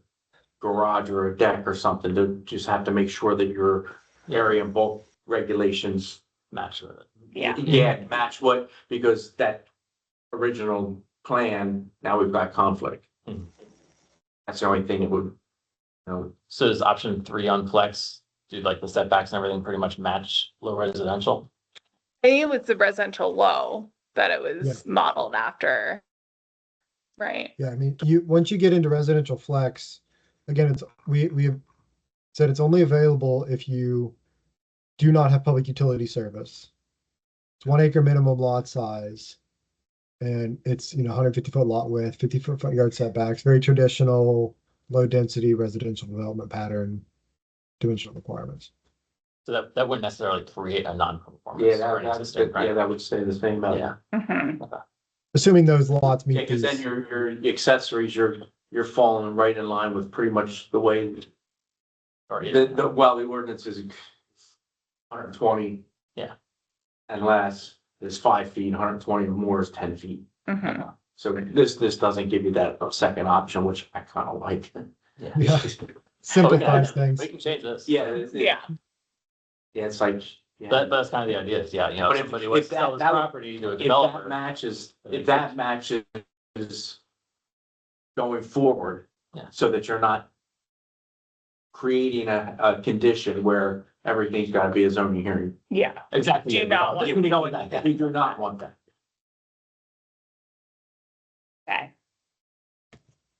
[SPEAKER 5] garage or a deck or something, to just have to make sure that your area and bulk regulations
[SPEAKER 8] match with it.
[SPEAKER 1] Yeah.
[SPEAKER 5] match what, because that original plan, now we've got conflict.
[SPEAKER 8] Mhm.
[SPEAKER 5] That's the only thing it would,
[SPEAKER 8] So is option 3 on flex, do like the setbacks and everything pretty much match low residential?
[SPEAKER 1] I think it was the residential low that it was modeled after. Right.
[SPEAKER 2] Yeah, I mean, once you get into residential flex, again, we have said it's only available if you do not have public utility service. It's 1 acre minimum lot size. And it's, 150-foot lot width, 50-foot front yard setbacks, very traditional, low density residential development pattern, dimensional requirements.
[SPEAKER 8] So that wouldn't necessarily create a non-conformance for an existing, right?
[SPEAKER 5] that would stay the same about.
[SPEAKER 8] Yeah.
[SPEAKER 1] Mhm.
[SPEAKER 2] Assuming those lots
[SPEAKER 5] Yeah,
[SPEAKER 2] meet
[SPEAKER 5] because then
[SPEAKER 2] these.
[SPEAKER 5] your accessories, you're falling right in line with pretty much the way
[SPEAKER 8] Or
[SPEAKER 5] the ordinance is 120.
[SPEAKER 8] Yeah.
[SPEAKER 5] And less is 5 feet, 120 or more is 10 feet.
[SPEAKER 1] Mhm.
[SPEAKER 5] So this doesn't give you that second option, which I kind of like.
[SPEAKER 2] Yeah. Simplifies things.
[SPEAKER 8] We can change this.
[SPEAKER 5] Yeah.
[SPEAKER 1] Yeah.
[SPEAKER 5] Yeah, it's like. Yeah.
[SPEAKER 8] That's kind of the idea, is, if
[SPEAKER 5] But if-
[SPEAKER 8] somebody
[SPEAKER 5] if
[SPEAKER 8] wants to
[SPEAKER 5] that-
[SPEAKER 8] sell this
[SPEAKER 5] that-
[SPEAKER 8] property to a
[SPEAKER 5] If that
[SPEAKER 8] developer.
[SPEAKER 5] matches going forward.
[SPEAKER 8] Yeah.
[SPEAKER 5] So that you're not creating a condition where everything's gotta be a zoning hearing.
[SPEAKER 1] Yeah.
[SPEAKER 8] Exactly.
[SPEAKER 1] Do not want-
[SPEAKER 5] You do not want that.
[SPEAKER 1] Okay.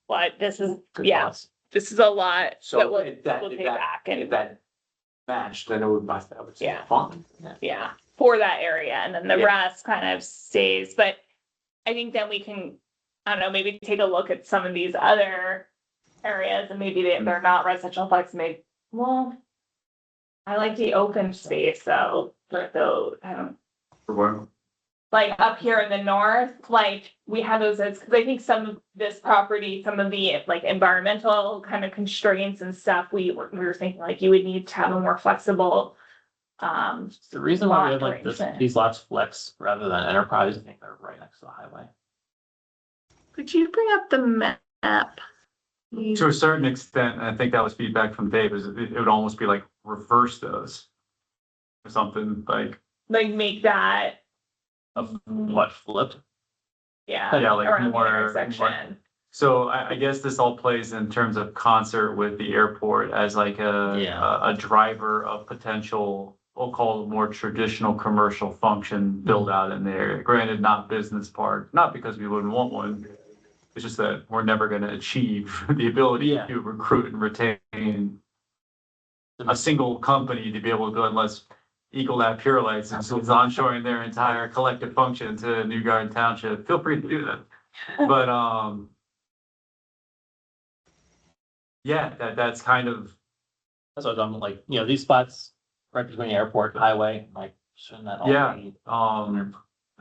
[SPEAKER 1] But this is,
[SPEAKER 8] Good
[SPEAKER 1] yeah,
[SPEAKER 8] thoughts.
[SPEAKER 1] this is a lot that
[SPEAKER 5] So
[SPEAKER 1] we'll
[SPEAKER 5] if that,
[SPEAKER 1] take back
[SPEAKER 5] if
[SPEAKER 1] and,
[SPEAKER 5] that matched, then I would say
[SPEAKER 1] Yeah.
[SPEAKER 5] fine.
[SPEAKER 1] yeah, for that area, and then the
[SPEAKER 5] Yeah.
[SPEAKER 1] rest kind of stays, but I think then we can, I don't know, maybe take a look at some of these other areas, and maybe they're not residential flex, maybe, well, I like the open space though, for those, I don't,
[SPEAKER 3] Where-
[SPEAKER 1] like up here in the north, like we have those as, because I think some of this property, some of the like environmental kind of constraints and stuff, we were thinking like you would need to have a more flexible.
[SPEAKER 8] The reason why we have
[SPEAKER 1] lot
[SPEAKER 8] like this,
[SPEAKER 1] arrangement.
[SPEAKER 8] these lots flex rather than enterprise, I think they're right next to the highway.
[SPEAKER 1] Could you bring up the map?
[SPEAKER 3] To a certain extent, and I think that was feedback from Dave, is it would almost be like reverse those. Or something like,
[SPEAKER 1] Like make that,
[SPEAKER 8] Of what flipped?
[SPEAKER 1] yeah,
[SPEAKER 3] Yeah, like
[SPEAKER 1] around the
[SPEAKER 3] more-
[SPEAKER 1] intersection.
[SPEAKER 3] so I guess this all plays in terms of concert with the airport as like
[SPEAKER 8] Yeah.
[SPEAKER 3] a driver of potential, we'll call it more traditional commercial function build out in there. Granted, not business park, not because we wouldn't want one. It's just that we're never gonna achieve the ability
[SPEAKER 8] Yeah.
[SPEAKER 3] to recruit and retain a single company to be able to do unless Ecolab Purelights is onshoring their entire collective function to New Garden Township. Feel free to do that. But, yeah, that's kind of,
[SPEAKER 8] That's what I'm like, these spots right between the airport and highway, like, shouldn't that all
[SPEAKER 3] Yeah.
[SPEAKER 8] be?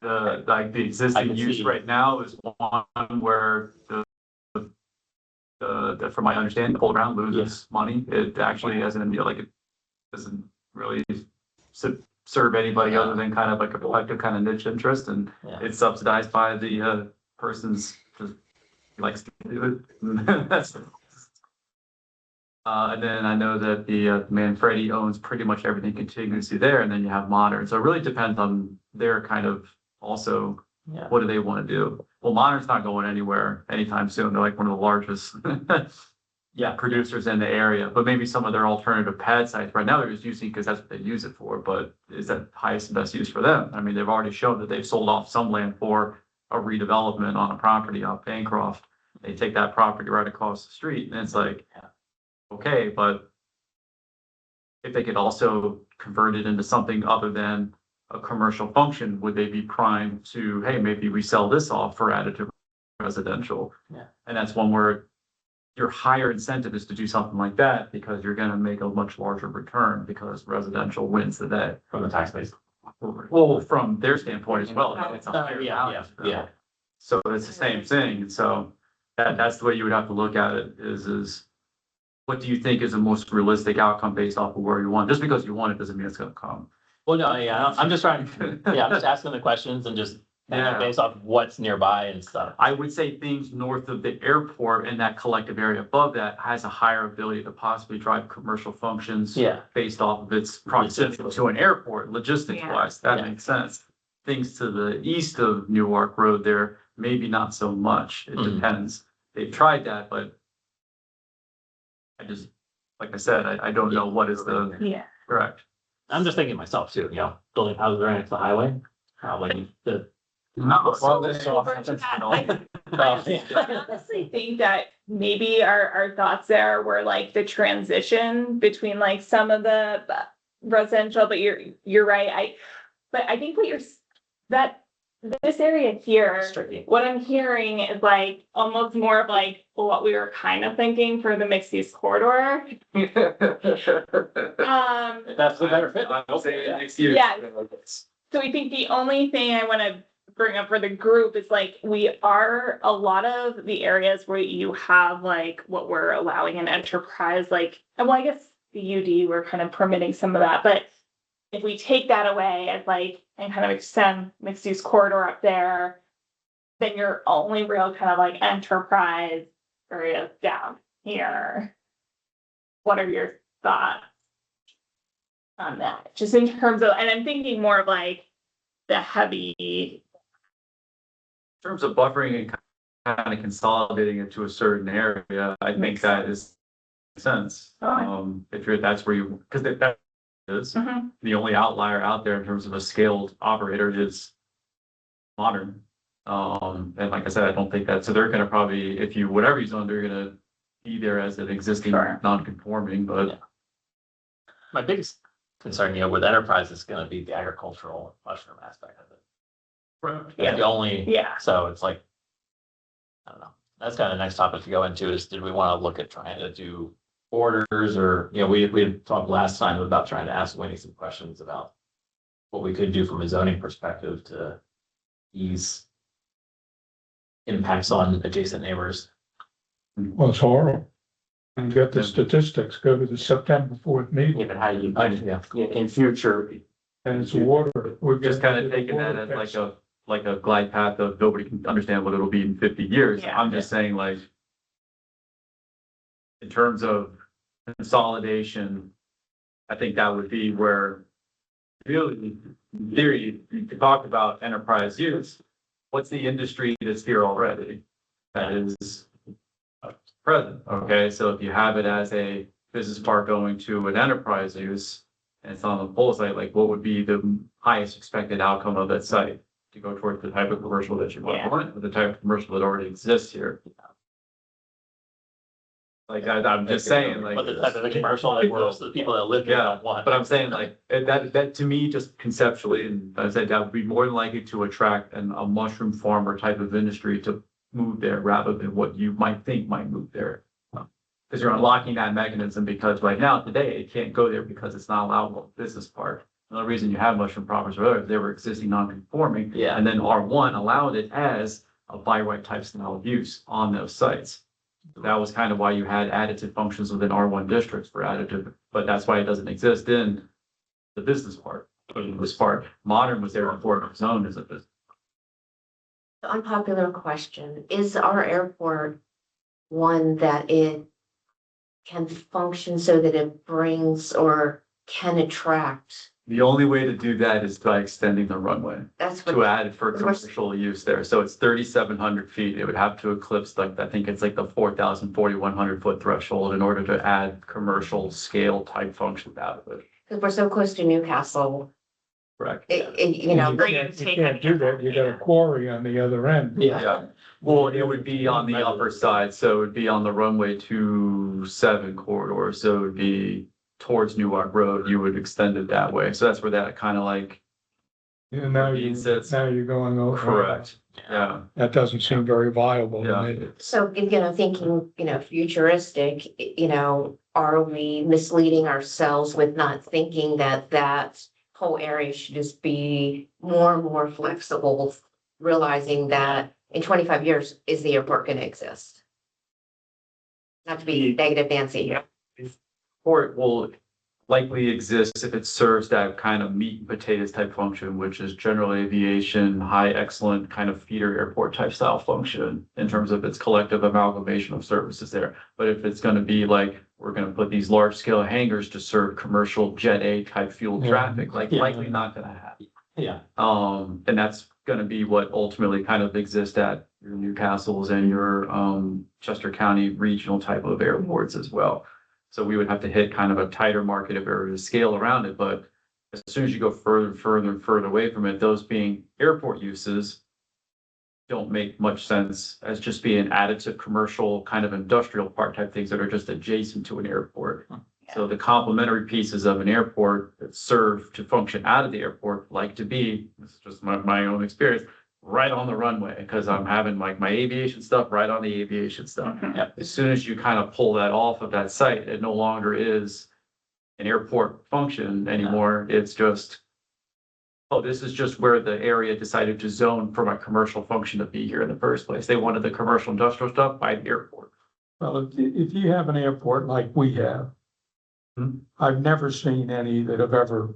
[SPEAKER 3] the existing
[SPEAKER 8] can
[SPEAKER 3] use
[SPEAKER 8] see.
[SPEAKER 3] right now is one where from my understanding, the pull around loses money. It actually doesn't, like, it doesn't really serve anybody other than kind of like a collective kind of niche interest, and
[SPEAKER 8] Yeah.
[SPEAKER 3] it's subsidized by the person's just likes to do it. That's and then I know that the Manfredi owns pretty much everything contiguously there, and then you have Modern. So it really depends on their kind of also,
[SPEAKER 8] Yeah.
[SPEAKER 3] what do they want to do? Well, Modern's not going anywhere anytime soon. They're like one of the largest producers in the area, but maybe some of their alternative pad sites right now they're just using because that's what they use it for. But is that highest and best use for them? I mean, they've already shown that they've sold off some land for a redevelopment on a property off Bancroft. They take that property right across the street, and it's like, okay, but if they could also convert it into something other than a commercial function, would they be primed to, hey, maybe we sell this off for additive residential?
[SPEAKER 8] Yeah.
[SPEAKER 3] And that's one where your higher incentive is to do something like that because you're gonna make a much larger return because residential wins the day.
[SPEAKER 8] From the tax base.
[SPEAKER 3] Well, from their standpoint as well, it's a higher value.
[SPEAKER 8] Yeah.
[SPEAKER 3] So it's the same thing, and so that's the way you would have to look at it, is what do you think is the most realistic outcome based off of where you want? Just because you want it doesn't mean it's gonna come.
[SPEAKER 8] Well, no, yeah, I'm just trying, I'm just asking the questions and just
[SPEAKER 3] Yeah.
[SPEAKER 8] based off what's nearby and stuff.
[SPEAKER 3] I would say things north of the airport and that collective area above that has a higher ability to possibly drive commercial functions.
[SPEAKER 8] Yeah.
[SPEAKER 3] Based off of its proximity to an airport, logistics wise, that
[SPEAKER 8] Yeah.
[SPEAKER 3] makes sense. Things to the east of Newark Road there, maybe not so much, it
[SPEAKER 8] Mhm.
[SPEAKER 3] depends. They've tried that, but I just, like I said, I don't know what is the
[SPEAKER 1] Yeah.
[SPEAKER 3] correct.
[SPEAKER 8] I'm just thinking myself too, building houses right next to the highway, probably the.
[SPEAKER 6] Well, this all
[SPEAKER 1] Over to
[SPEAKER 6] happens.
[SPEAKER 1] that.
[SPEAKER 8] Yeah.
[SPEAKER 1] I honestly think that maybe our thoughts there were like the transition between like some of the residential, but you're right. But I think that this area here,
[SPEAKER 8] Tricky.
[SPEAKER 1] what I'm hearing is like almost more of like what we were kind of thinking for the mixed use corridor.
[SPEAKER 8] That's the better fit.
[SPEAKER 3] I'll say it next year.
[SPEAKER 1] Yeah. So I think the only thing I want to bring up for the group is like, we are a lot of the areas where you have like what we're allowing in enterprise, like, well, I guess the UD, we're kind of permitting some of that, but if we take that away as like, and kind of extend mixed use corridor up there, then your only real kind of like enterprise areas down here. What are your thoughts on that? Just in terms of, and I'm thinking more of like the heavy.
[SPEAKER 3] In terms of buffering and kind of consolidating it to a certain area, I think that is sense. If that's where you, because that is the only outlier out there in terms of a scaled operator is Modern. And like I said, I don't think that, so they're gonna probably, if you, whatever you zone, they're gonna be there as an existing non-conforming, but.
[SPEAKER 8] Yeah. My biggest concern, with enterprise is gonna be the agricultural mushroom aspect of it.
[SPEAKER 1] Yeah.
[SPEAKER 8] The only,
[SPEAKER 1] Yeah.
[SPEAKER 8] so it's like, I don't know, that's kind of the next topic to go into is, did we want to look at trying to do borders or, we had talked last time about trying to ask Winnie some questions about what we could do from a zoning perspective to ease impacts on adjacent neighbors.
[SPEAKER 6] Well, it's horrible. And get the statistics, go to the September 4th meeting,
[SPEAKER 5] Even how you, in future,
[SPEAKER 6] and it's water.
[SPEAKER 3] We're just kind of taking that as like a glide path of nobody can understand what it'll be in 50 years.
[SPEAKER 1] Yeah.
[SPEAKER 3] I'm just saying like, in terms of consolidation, I think that would be where really, in theory, you could talk about enterprise use. What's the industry that's here already? That is present, okay? So if you have it as a business park going to an enterprise use, and it's on the pole site, like what would be the highest expected outcome of that site? To go towards the type of commercial that you
[SPEAKER 1] Yeah.
[SPEAKER 3] want, or the type of commercial that already exists here. Like, I'm just saying, like.
[SPEAKER 8] But the type of the commercial that works, the people that live there
[SPEAKER 3] Yeah,
[SPEAKER 8] don't want.
[SPEAKER 3] but I'm saying like, that to me, just conceptually, and I said that would be more than likely to attract a mushroom farmer type of industry to move there rather than what you might think might move there. Because you're unlocking that mechanism, because right now, today, it can't go there because it's not allowable business park. The only reason you have mushroom farmers or others, they were existing non-conforming.
[SPEAKER 8] Yeah.
[SPEAKER 3] And then R1 allowed it as a by right type style of use on those sites. That was kind of why you had additive functions within R1 districts for additive, but that's why it doesn't exist in the business part. This part, modern was there before it was zoned as a business.
[SPEAKER 10] Unpopular question, is our airport one that it can function so that it brings or can attract?
[SPEAKER 3] The only way to do that is by extending the runway
[SPEAKER 10] That's
[SPEAKER 3] to
[SPEAKER 10] what,
[SPEAKER 3] add it for commercial use there. So it's 3,700 feet. It would have to eclipse like, I think it's like the 4,000, 4,100 foot threshold in order to add commercial scale type functions out of it.
[SPEAKER 10] because we're so close to Newcastle,
[SPEAKER 3] Correct.
[SPEAKER 10] you know.
[SPEAKER 6] You can't do that, you got a quarry on the other end.
[SPEAKER 3] Yeah. Well, it would be on the upper side, so it would be on the runway 27 corridor, so it would be towards Newark Road, you would extend it that way, so that's where that kind of like.
[SPEAKER 6] And now you're going over.
[SPEAKER 3] Correct, yeah,
[SPEAKER 6] That doesn't seem very viable to me.
[SPEAKER 10] So, thinking, futuristic, are we misleading ourselves with not thinking that that whole area should just be more and more flexible, realizing that in 25 years, is the airport going to exist? Not to be negative Nancy here.
[SPEAKER 3] Port will likely exist if it serves that kind of meat and potatoes type function, which is general aviation, high excellent kind of feeder airport type style function in terms of its collective amalgamation of services there. But if it's going to be like, we're going to put these large scale hangars to serve commercial jet A type fuel traffic, likely not going to happen.
[SPEAKER 8] Yeah.
[SPEAKER 3] And that's going to be what ultimately kind of exists at your Newcastle's and your Chester County regional type of airports as well. So we would have to hit kind of a tighter market if we were to scale around it, but as soon as you go further and further and further away from it, those being airport uses don't make much sense as just being additive commercial kind of industrial park type things that are just adjacent to an airport. So the complementary pieces of an airport that serve to function out of the airport, like to be, this is just my own experience, right on the runway, because I'm having like my aviation stuff right on the aviation stuff. As soon as you kind of pull that off of that site, it no longer is an airport function anymore. It's just, oh, this is just where the area decided to zone for my commercial function to be here in the first place. They wanted the commercial industrial stuff by the airport.
[SPEAKER 6] Well, if you have an airport like we have, I've never seen any that have ever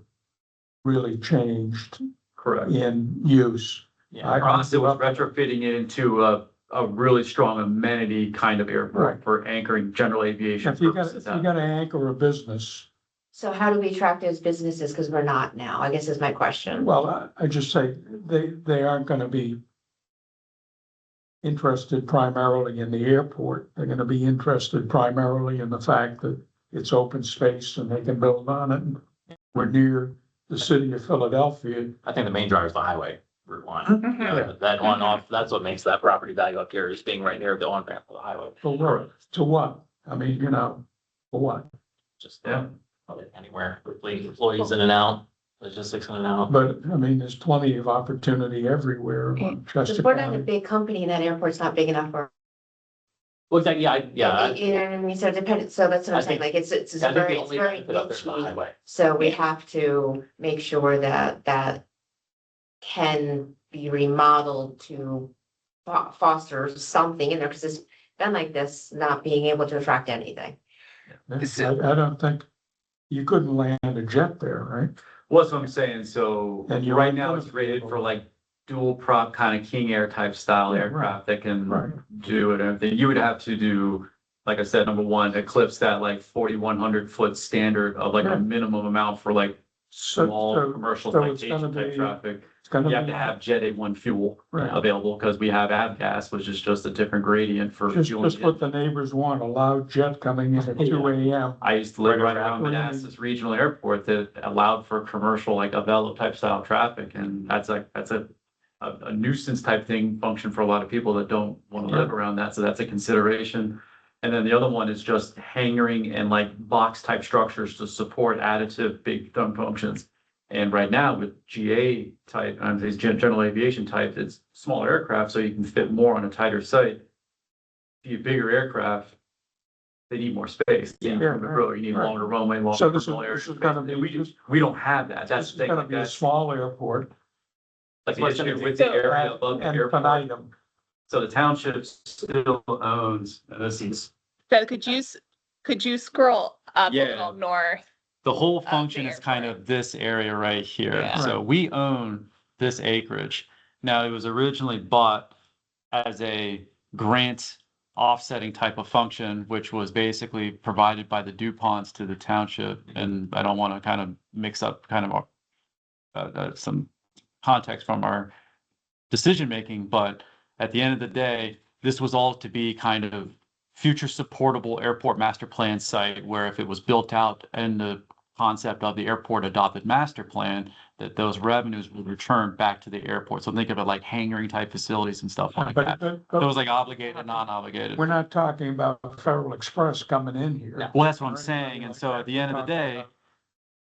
[SPEAKER 6] really changed
[SPEAKER 3] Correct.
[SPEAKER 6] in use.
[SPEAKER 8] Yeah.
[SPEAKER 3] For us, it was retrofitting it into a really strong amenity kind of airport for anchoring general aviation
[SPEAKER 6] If you
[SPEAKER 3] purposes.
[SPEAKER 6] got to anchor a business,
[SPEAKER 10] So how do we attract those businesses? Because we're not now, I guess is my question.
[SPEAKER 6] well, I just say they aren't going to be interested primarily in the airport. They're going to be interested primarily in the fact that it's open space and they can build on it. We're near the city of Philadelphia.
[SPEAKER 8] I think the main driver is the highway, Route 1. That one off, that's what makes that property value up here, is being right near the on-ramp for the highway.
[SPEAKER 6] For what? To what? I mean, for what?
[SPEAKER 8] Just anywhere, employees in and out, logistics in and out.
[SPEAKER 6] But I mean, there's plenty of opportunity everywhere. in Chester
[SPEAKER 10] Because we're not a
[SPEAKER 6] County.
[SPEAKER 10] big company and that airport's not big enough for
[SPEAKER 8] Well, exactly, yeah,
[SPEAKER 10] You know what I mean? So dependent, so that's what
[SPEAKER 8] I
[SPEAKER 10] I'm saying,
[SPEAKER 8] think-
[SPEAKER 10] like, it's
[SPEAKER 8] I think the
[SPEAKER 10] very, it's
[SPEAKER 8] only
[SPEAKER 10] very
[SPEAKER 8] benefit up there is the
[SPEAKER 10] niche.
[SPEAKER 8] highway.
[SPEAKER 10] So we have to make sure that that can be remodeled to foster something in there, because it's been like this, not being able to attract anything.
[SPEAKER 6] I don't think, you couldn't land a jet there, right?
[SPEAKER 3] Well, that's what I'm saying, so
[SPEAKER 6] And you're
[SPEAKER 3] right now
[SPEAKER 6] gonna
[SPEAKER 3] it's
[SPEAKER 6] be
[SPEAKER 3] rated
[SPEAKER 6] able-
[SPEAKER 3] for like dual prop kind of King Air type style
[SPEAKER 6] Yeah, right.
[SPEAKER 3] aircraft that can
[SPEAKER 6] Right.
[SPEAKER 3] do it and everything. You would have to do, like I said, number one, eclipse that like 4,100 foot standard of like
[SPEAKER 6] Yeah.
[SPEAKER 3] a minimum amount for like
[SPEAKER 6] So,
[SPEAKER 3] small commercial
[SPEAKER 6] so it's gonna
[SPEAKER 3] citation type
[SPEAKER 6] be,
[SPEAKER 3] traffic.
[SPEAKER 6] it's gonna
[SPEAKER 3] You have
[SPEAKER 6] be,
[SPEAKER 3] to have Jet A1 fuel
[SPEAKER 6] Right.
[SPEAKER 3] available because we have avgas, which is just a different gradient for
[SPEAKER 6] just
[SPEAKER 3] fueling.
[SPEAKER 6] what the neighbors want, a loud jet coming in at 2 a.m.
[SPEAKER 3] I used to live
[SPEAKER 8] Right
[SPEAKER 3] right around
[SPEAKER 6] around-
[SPEAKER 3] Manassas Regional Airport that allowed for commercial, like a Velo type style traffic, and that's a nuisance type thing function for a lot of people that don't want to live around that, so that's a consideration. And then the other one is just hangering and like box type structures to support additive big dumb functions. And right now with GA type, these general aviation type, it's smaller aircraft, so you can fit more on a tighter site. If you have bigger aircraft, they need more space. You need
[SPEAKER 6] Yeah,
[SPEAKER 3] improvement road, you need
[SPEAKER 6] right.
[SPEAKER 3] longer runway, longer.
[SPEAKER 6] So this is-
[SPEAKER 3] terminal area
[SPEAKER 6] this is gonna
[SPEAKER 3] space.
[SPEAKER 6] be-
[SPEAKER 3] And we don't have that. That's
[SPEAKER 6] This
[SPEAKER 3] the
[SPEAKER 6] is
[SPEAKER 3] thing.
[SPEAKER 6] gonna be a small airport
[SPEAKER 3] Like the issue with the area above the
[SPEAKER 6] and
[SPEAKER 3] airport.
[SPEAKER 6] infinitum.
[SPEAKER 3] So the township still owns, and this is,
[SPEAKER 1] So could you scroll up a
[SPEAKER 3] Yeah.
[SPEAKER 1] little north?
[SPEAKER 3] the whole
[SPEAKER 1] the
[SPEAKER 3] function is kind
[SPEAKER 1] airport.
[SPEAKER 3] of this area right here.
[SPEAKER 1] Yeah.
[SPEAKER 3] So we own this acreage. Now, it was originally bought as a grant offsetting type of function, which was basically provided by the DuPonts to the township. And I don't want to kind of mix up kind of some context from our decision making, but at the end of the day, this was all to be kind of future supportable airport master plan site, where if it was built out in the concept of the airport adopted master plan, that those revenues would return back to the airport. So think of it like hangering type facilities and stuff like that. So it was like obligated, non-obligated.
[SPEAKER 6] We're not talking about Federal Express coming in here.
[SPEAKER 3] Well, that's what I'm
[SPEAKER 6] Or
[SPEAKER 3] saying.
[SPEAKER 6] anything
[SPEAKER 3] And
[SPEAKER 6] like
[SPEAKER 3] so
[SPEAKER 6] that.
[SPEAKER 3] at the end of the
[SPEAKER 6] We're talking
[SPEAKER 3] day,
[SPEAKER 6] about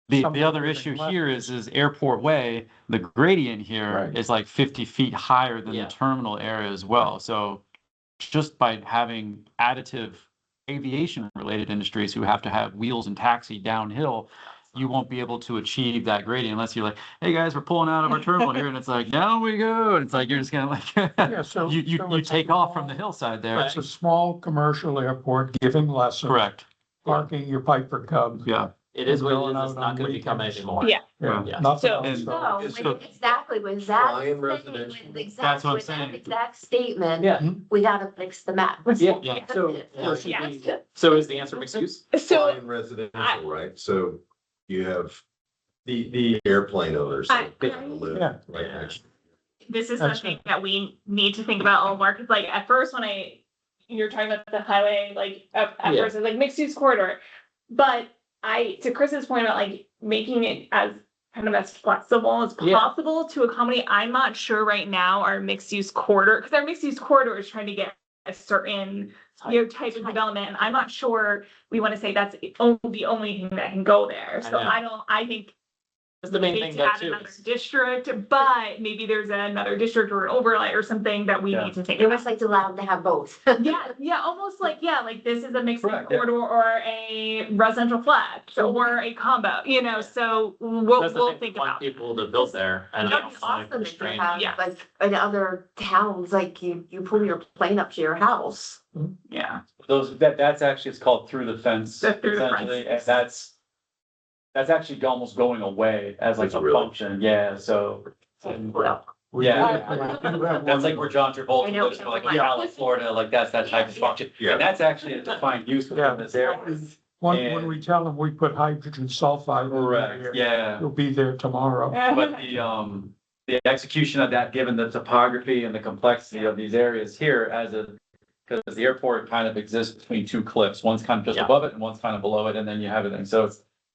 [SPEAKER 3] the
[SPEAKER 6] something
[SPEAKER 3] other
[SPEAKER 6] moving
[SPEAKER 3] issue
[SPEAKER 6] left.
[SPEAKER 3] here is Airport Way, the gradient here
[SPEAKER 6] Right.
[SPEAKER 3] is like 50 feet higher than
[SPEAKER 8] Yeah.
[SPEAKER 3] the terminal area as well. So just by having additive aviation related industries who have to have wheels and taxi downhill, you won't be able to achieve that gradient unless you're like, hey guys, we're pulling out of our terminal here. And it's like, down we go. And it's like, you're just kind of like,
[SPEAKER 6] Yeah, so.
[SPEAKER 3] you
[SPEAKER 6] so it's a
[SPEAKER 3] take off from the
[SPEAKER 6] small-
[SPEAKER 3] hillside there.
[SPEAKER 6] It's a small commercial airport giving lessons.
[SPEAKER 3] Correct.
[SPEAKER 6] Parking your Piper Cubs.
[SPEAKER 3] Yeah.
[SPEAKER 8] It is what
[SPEAKER 6] Going
[SPEAKER 8] it is,
[SPEAKER 6] out
[SPEAKER 8] it's
[SPEAKER 6] on
[SPEAKER 8] not gonna become
[SPEAKER 6] weekends.
[SPEAKER 8] anything more.
[SPEAKER 1] Yeah.
[SPEAKER 6] Yeah,
[SPEAKER 8] Yeah.
[SPEAKER 6] nothing
[SPEAKER 1] So-
[SPEAKER 6] else.
[SPEAKER 10] No,
[SPEAKER 3] It's
[SPEAKER 10] like,
[SPEAKER 3] the-
[SPEAKER 10] exactly with that.
[SPEAKER 7] Flying
[SPEAKER 10] saying,
[SPEAKER 7] residential.
[SPEAKER 10] with exact-
[SPEAKER 3] That's what I'm
[SPEAKER 10] with that
[SPEAKER 3] saying.
[SPEAKER 10] Exact statement.
[SPEAKER 8] Yeah.
[SPEAKER 10] We gotta fix the map.
[SPEAKER 8] Yeah. So,
[SPEAKER 1] Yeah.
[SPEAKER 8] so is the answer mixed use?
[SPEAKER 1] So
[SPEAKER 7] Flying residential, right? So you have the airplane owners.
[SPEAKER 1] I-
[SPEAKER 7] that live
[SPEAKER 6] Yeah.
[SPEAKER 7] right next.
[SPEAKER 1] this is
[SPEAKER 6] That's
[SPEAKER 1] something that we need to think about a little more, because like at first when you're talking about the highway, like at
[SPEAKER 8] Yeah.
[SPEAKER 1] first it's like mixed use corridor. But to Chris's point about like making it as kind of as flexible as
[SPEAKER 8] Yeah.
[SPEAKER 1] possible to accommodate, I'm not sure right now our mixed use corridor, because our mixed use corridor is trying to get a certain type of development, and I'm not sure we want to say that's the only thing that can go there. So
[SPEAKER 8] know.
[SPEAKER 1] I think
[SPEAKER 8] That's the main
[SPEAKER 1] maybe
[SPEAKER 8] thing
[SPEAKER 1] to
[SPEAKER 8] though
[SPEAKER 1] add
[SPEAKER 8] too.
[SPEAKER 1] another district, but maybe there's another district or an overlay or something that we
[SPEAKER 3] Yeah.
[SPEAKER 1] need to take
[SPEAKER 10] It
[SPEAKER 1] about.
[SPEAKER 10] was like allowed to have both.
[SPEAKER 1] Yeah, almost like, like this is a mixed use
[SPEAKER 3] Correct, yeah.
[SPEAKER 1] corridor or a residential flat or a combo, so
[SPEAKER 8] That's the
[SPEAKER 1] we'll
[SPEAKER 8] thing,
[SPEAKER 1] think
[SPEAKER 8] we want
[SPEAKER 1] about.
[SPEAKER 8] people to build there and.
[SPEAKER 10] That'd be awesome if you
[SPEAKER 8] Restrain-
[SPEAKER 10] have,
[SPEAKER 1] Yeah.
[SPEAKER 10] like, in other towns, like you pull your plane up to your house.
[SPEAKER 1] Yeah.
[SPEAKER 3] That's actually, it's called through the fence.
[SPEAKER 1] The through the
[SPEAKER 3] essentially,
[SPEAKER 1] fence.
[SPEAKER 3] And that's actually almost going away as like
[SPEAKER 7] Is
[SPEAKER 3] a
[SPEAKER 7] it really?
[SPEAKER 3] function, yeah, so.
[SPEAKER 6] We
[SPEAKER 3] Yeah.
[SPEAKER 6] do have
[SPEAKER 3] That's like
[SPEAKER 6] one-
[SPEAKER 3] where John
[SPEAKER 10] I
[SPEAKER 3] Travolta
[SPEAKER 10] know
[SPEAKER 3] lives,
[SPEAKER 10] what
[SPEAKER 3] for like
[SPEAKER 10] you're
[SPEAKER 3] in
[SPEAKER 10] talking
[SPEAKER 3] California, Florida, like that's that type of function.
[SPEAKER 7] Yeah.
[SPEAKER 3] And that's actually a defined use
[SPEAKER 6] Yeah.
[SPEAKER 3] within this area.
[SPEAKER 6] When we tell them we put hydrogen sulfide in
[SPEAKER 3] Correct,
[SPEAKER 6] there,
[SPEAKER 3] yeah.
[SPEAKER 6] it'll be there tomorrow.
[SPEAKER 3] But the execution of that, given the topography and the complexity of these areas here because the airport kind of exists between two cliffs, one's kind of just
[SPEAKER 8] Yeah.
[SPEAKER 3] above it and one's kind of below it, and then you have everything, so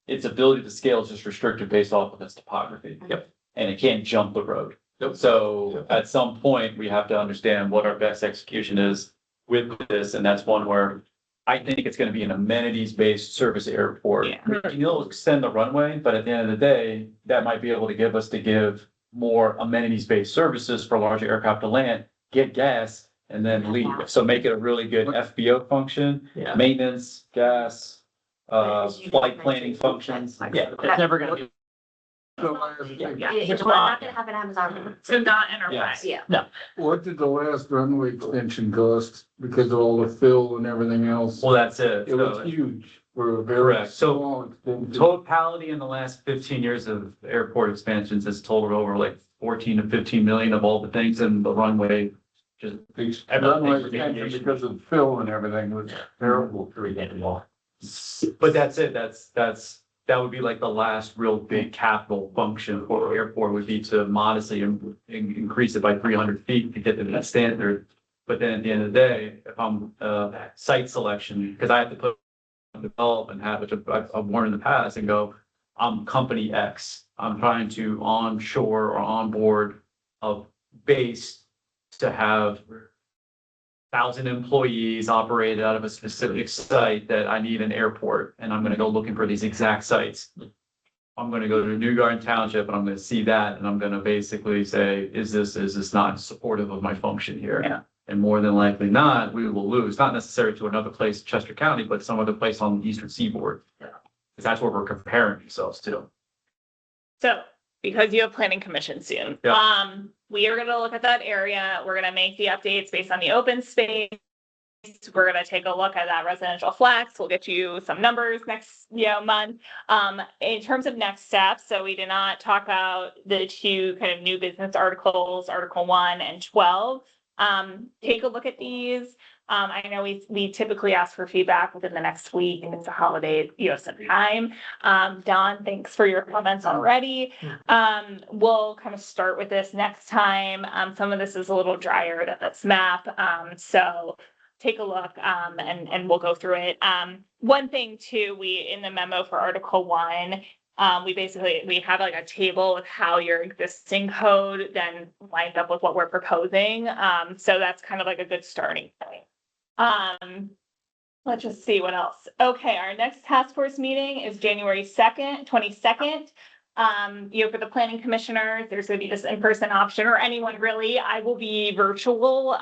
[SPEAKER 3] its ability to scale is just restricted based off of its topography.
[SPEAKER 8] Yep.
[SPEAKER 3] And it can't jump the road.
[SPEAKER 8] Nope.
[SPEAKER 3] So at some point, we have to understand what our best execution is with this, and that's one where I think it's gonna be an amenities-based service airport.
[SPEAKER 1] Yeah.
[SPEAKER 3] We can still extend the runway, but at the end of the day, that might be able to give more amenities-based services for larger aircraft to land, get gas, and then leave. So make it a really good FBO function,
[SPEAKER 8] Yeah,
[SPEAKER 3] maintenance, gas, flight planning functions.
[SPEAKER 8] yeah, it's never gonna be,
[SPEAKER 10] It's not gonna have an Amazon.
[SPEAKER 1] So not enterprise.
[SPEAKER 10] Yeah.
[SPEAKER 9] What did the last runway extension cost because of all the fill and everything else?
[SPEAKER 3] Well, that's it.
[SPEAKER 9] It was
[SPEAKER 3] So,
[SPEAKER 9] huge for a very
[SPEAKER 3] Correct. So,
[SPEAKER 9] small extension.
[SPEAKER 3] totality in the last 15 years of airport expansions has totaled over like 14 to 15 million of all the things in the runway. Just
[SPEAKER 9] The
[SPEAKER 3] everything
[SPEAKER 9] runway
[SPEAKER 3] for
[SPEAKER 9] extension
[SPEAKER 3] aviation.
[SPEAKER 9] because of the fill and everything was terrible.
[SPEAKER 3] But that's it. That would be like the last real big capital function for the airport would be to modestly increase it by 300 feet to get to that standard. But then at the end of the day, if I'm site selection, because I have to put develop and have, which I've worn in the past and go, I'm company X. I'm trying to onshore or onboard a base to have 1,000 employees operated out of a specific site that I need an airport, and I'm gonna go looking for these exact sites. I'm gonna go to New Garden Township and I'm gonna see that, and I'm gonna basically say, is this not supportive of my function here?
[SPEAKER 1] Yeah.
[SPEAKER 3] And more than likely not, we will lose, not necessarily to another place, in Chester County, but some other place on the eastern seaboard.
[SPEAKER 8] Yeah.
[SPEAKER 3] Because that's what we're comparing ourselves to.
[SPEAKER 1] So, because you have planning commission soon,
[SPEAKER 3] Yeah.
[SPEAKER 1] we are gonna look at that area. We're gonna make the updates based on the open space. We're gonna take a look at that residential flex. We'll get you some numbers next, month. In terms of next steps, so we did not talk about the two kind of new business articles, Article 1 and 12. Take a look at these. I know we typically ask for feedback within the next week, and it's a holiday, some time. Don, thanks for your comments already. We'll kind of start with this next time. Some of this is a little drier than this map. So take a look, and we'll go through it. One thing too, in the memo for Article 1, we have like a table with how your existing code then lines up with what we're proposing. So that's kind of like a good starting point. Let's just see what else. Okay, our next task force meeting is January 22nd. For the planning commissioners, there's gonna be this in-person option, or anyone really. I will be virtual,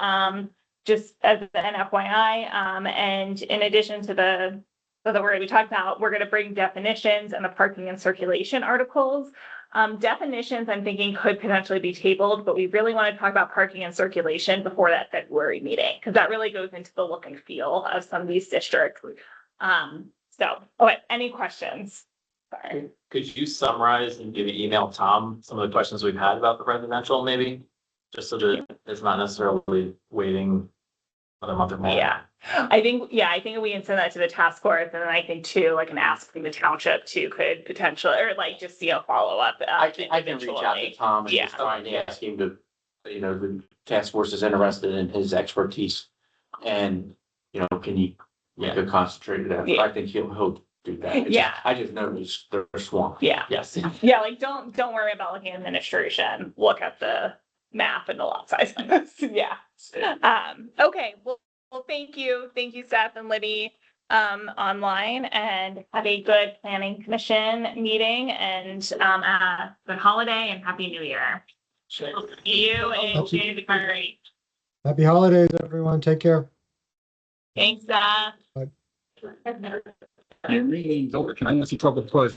[SPEAKER 1] just as an FYI. And in addition to that we're gonna be talking about, we're gonna bring definitions and the parking and circulation articles. Definitions, I'm thinking, could potentially be tabled, but we really want to talk about parking and circulation before that February meeting, because that really goes into the look and feel of some of these districts. Any questions? Sorry.
[SPEAKER 8] could you summarize and maybe email Tom some of the questions we've had about the residential, maybe? Just so that it's not necessarily waiting another month or more.
[SPEAKER 1] Yeah, I think we can send that to the task force, and then I think too, like an ask from the township too could potentially, or like just see a follow up.
[SPEAKER 5] I can reach out to Tom and just try and ask him to, the task force is interested in his expertise. And, can you make a concentrated effort?
[SPEAKER 1] Yeah.
[SPEAKER 5] I think he'll do that. I just noticed they're swamped.
[SPEAKER 1] Yeah,
[SPEAKER 8] Yes.
[SPEAKER 1] yeah, like don't worry about looking at administration. Look at the map and the lot size. Yeah. Okay. Well, thank you, Seth and Libby, online, and have a good planning commission meeting, and good holiday and happy New Year.
[SPEAKER 8] Sure.
[SPEAKER 1] You and January.
[SPEAKER 2] Happy holidays, everyone. Take care.
[SPEAKER 1] Thanks, Seth.
[SPEAKER 2] Bye.
[SPEAKER 9] Your meeting's over. Can I ask you a couple of questions?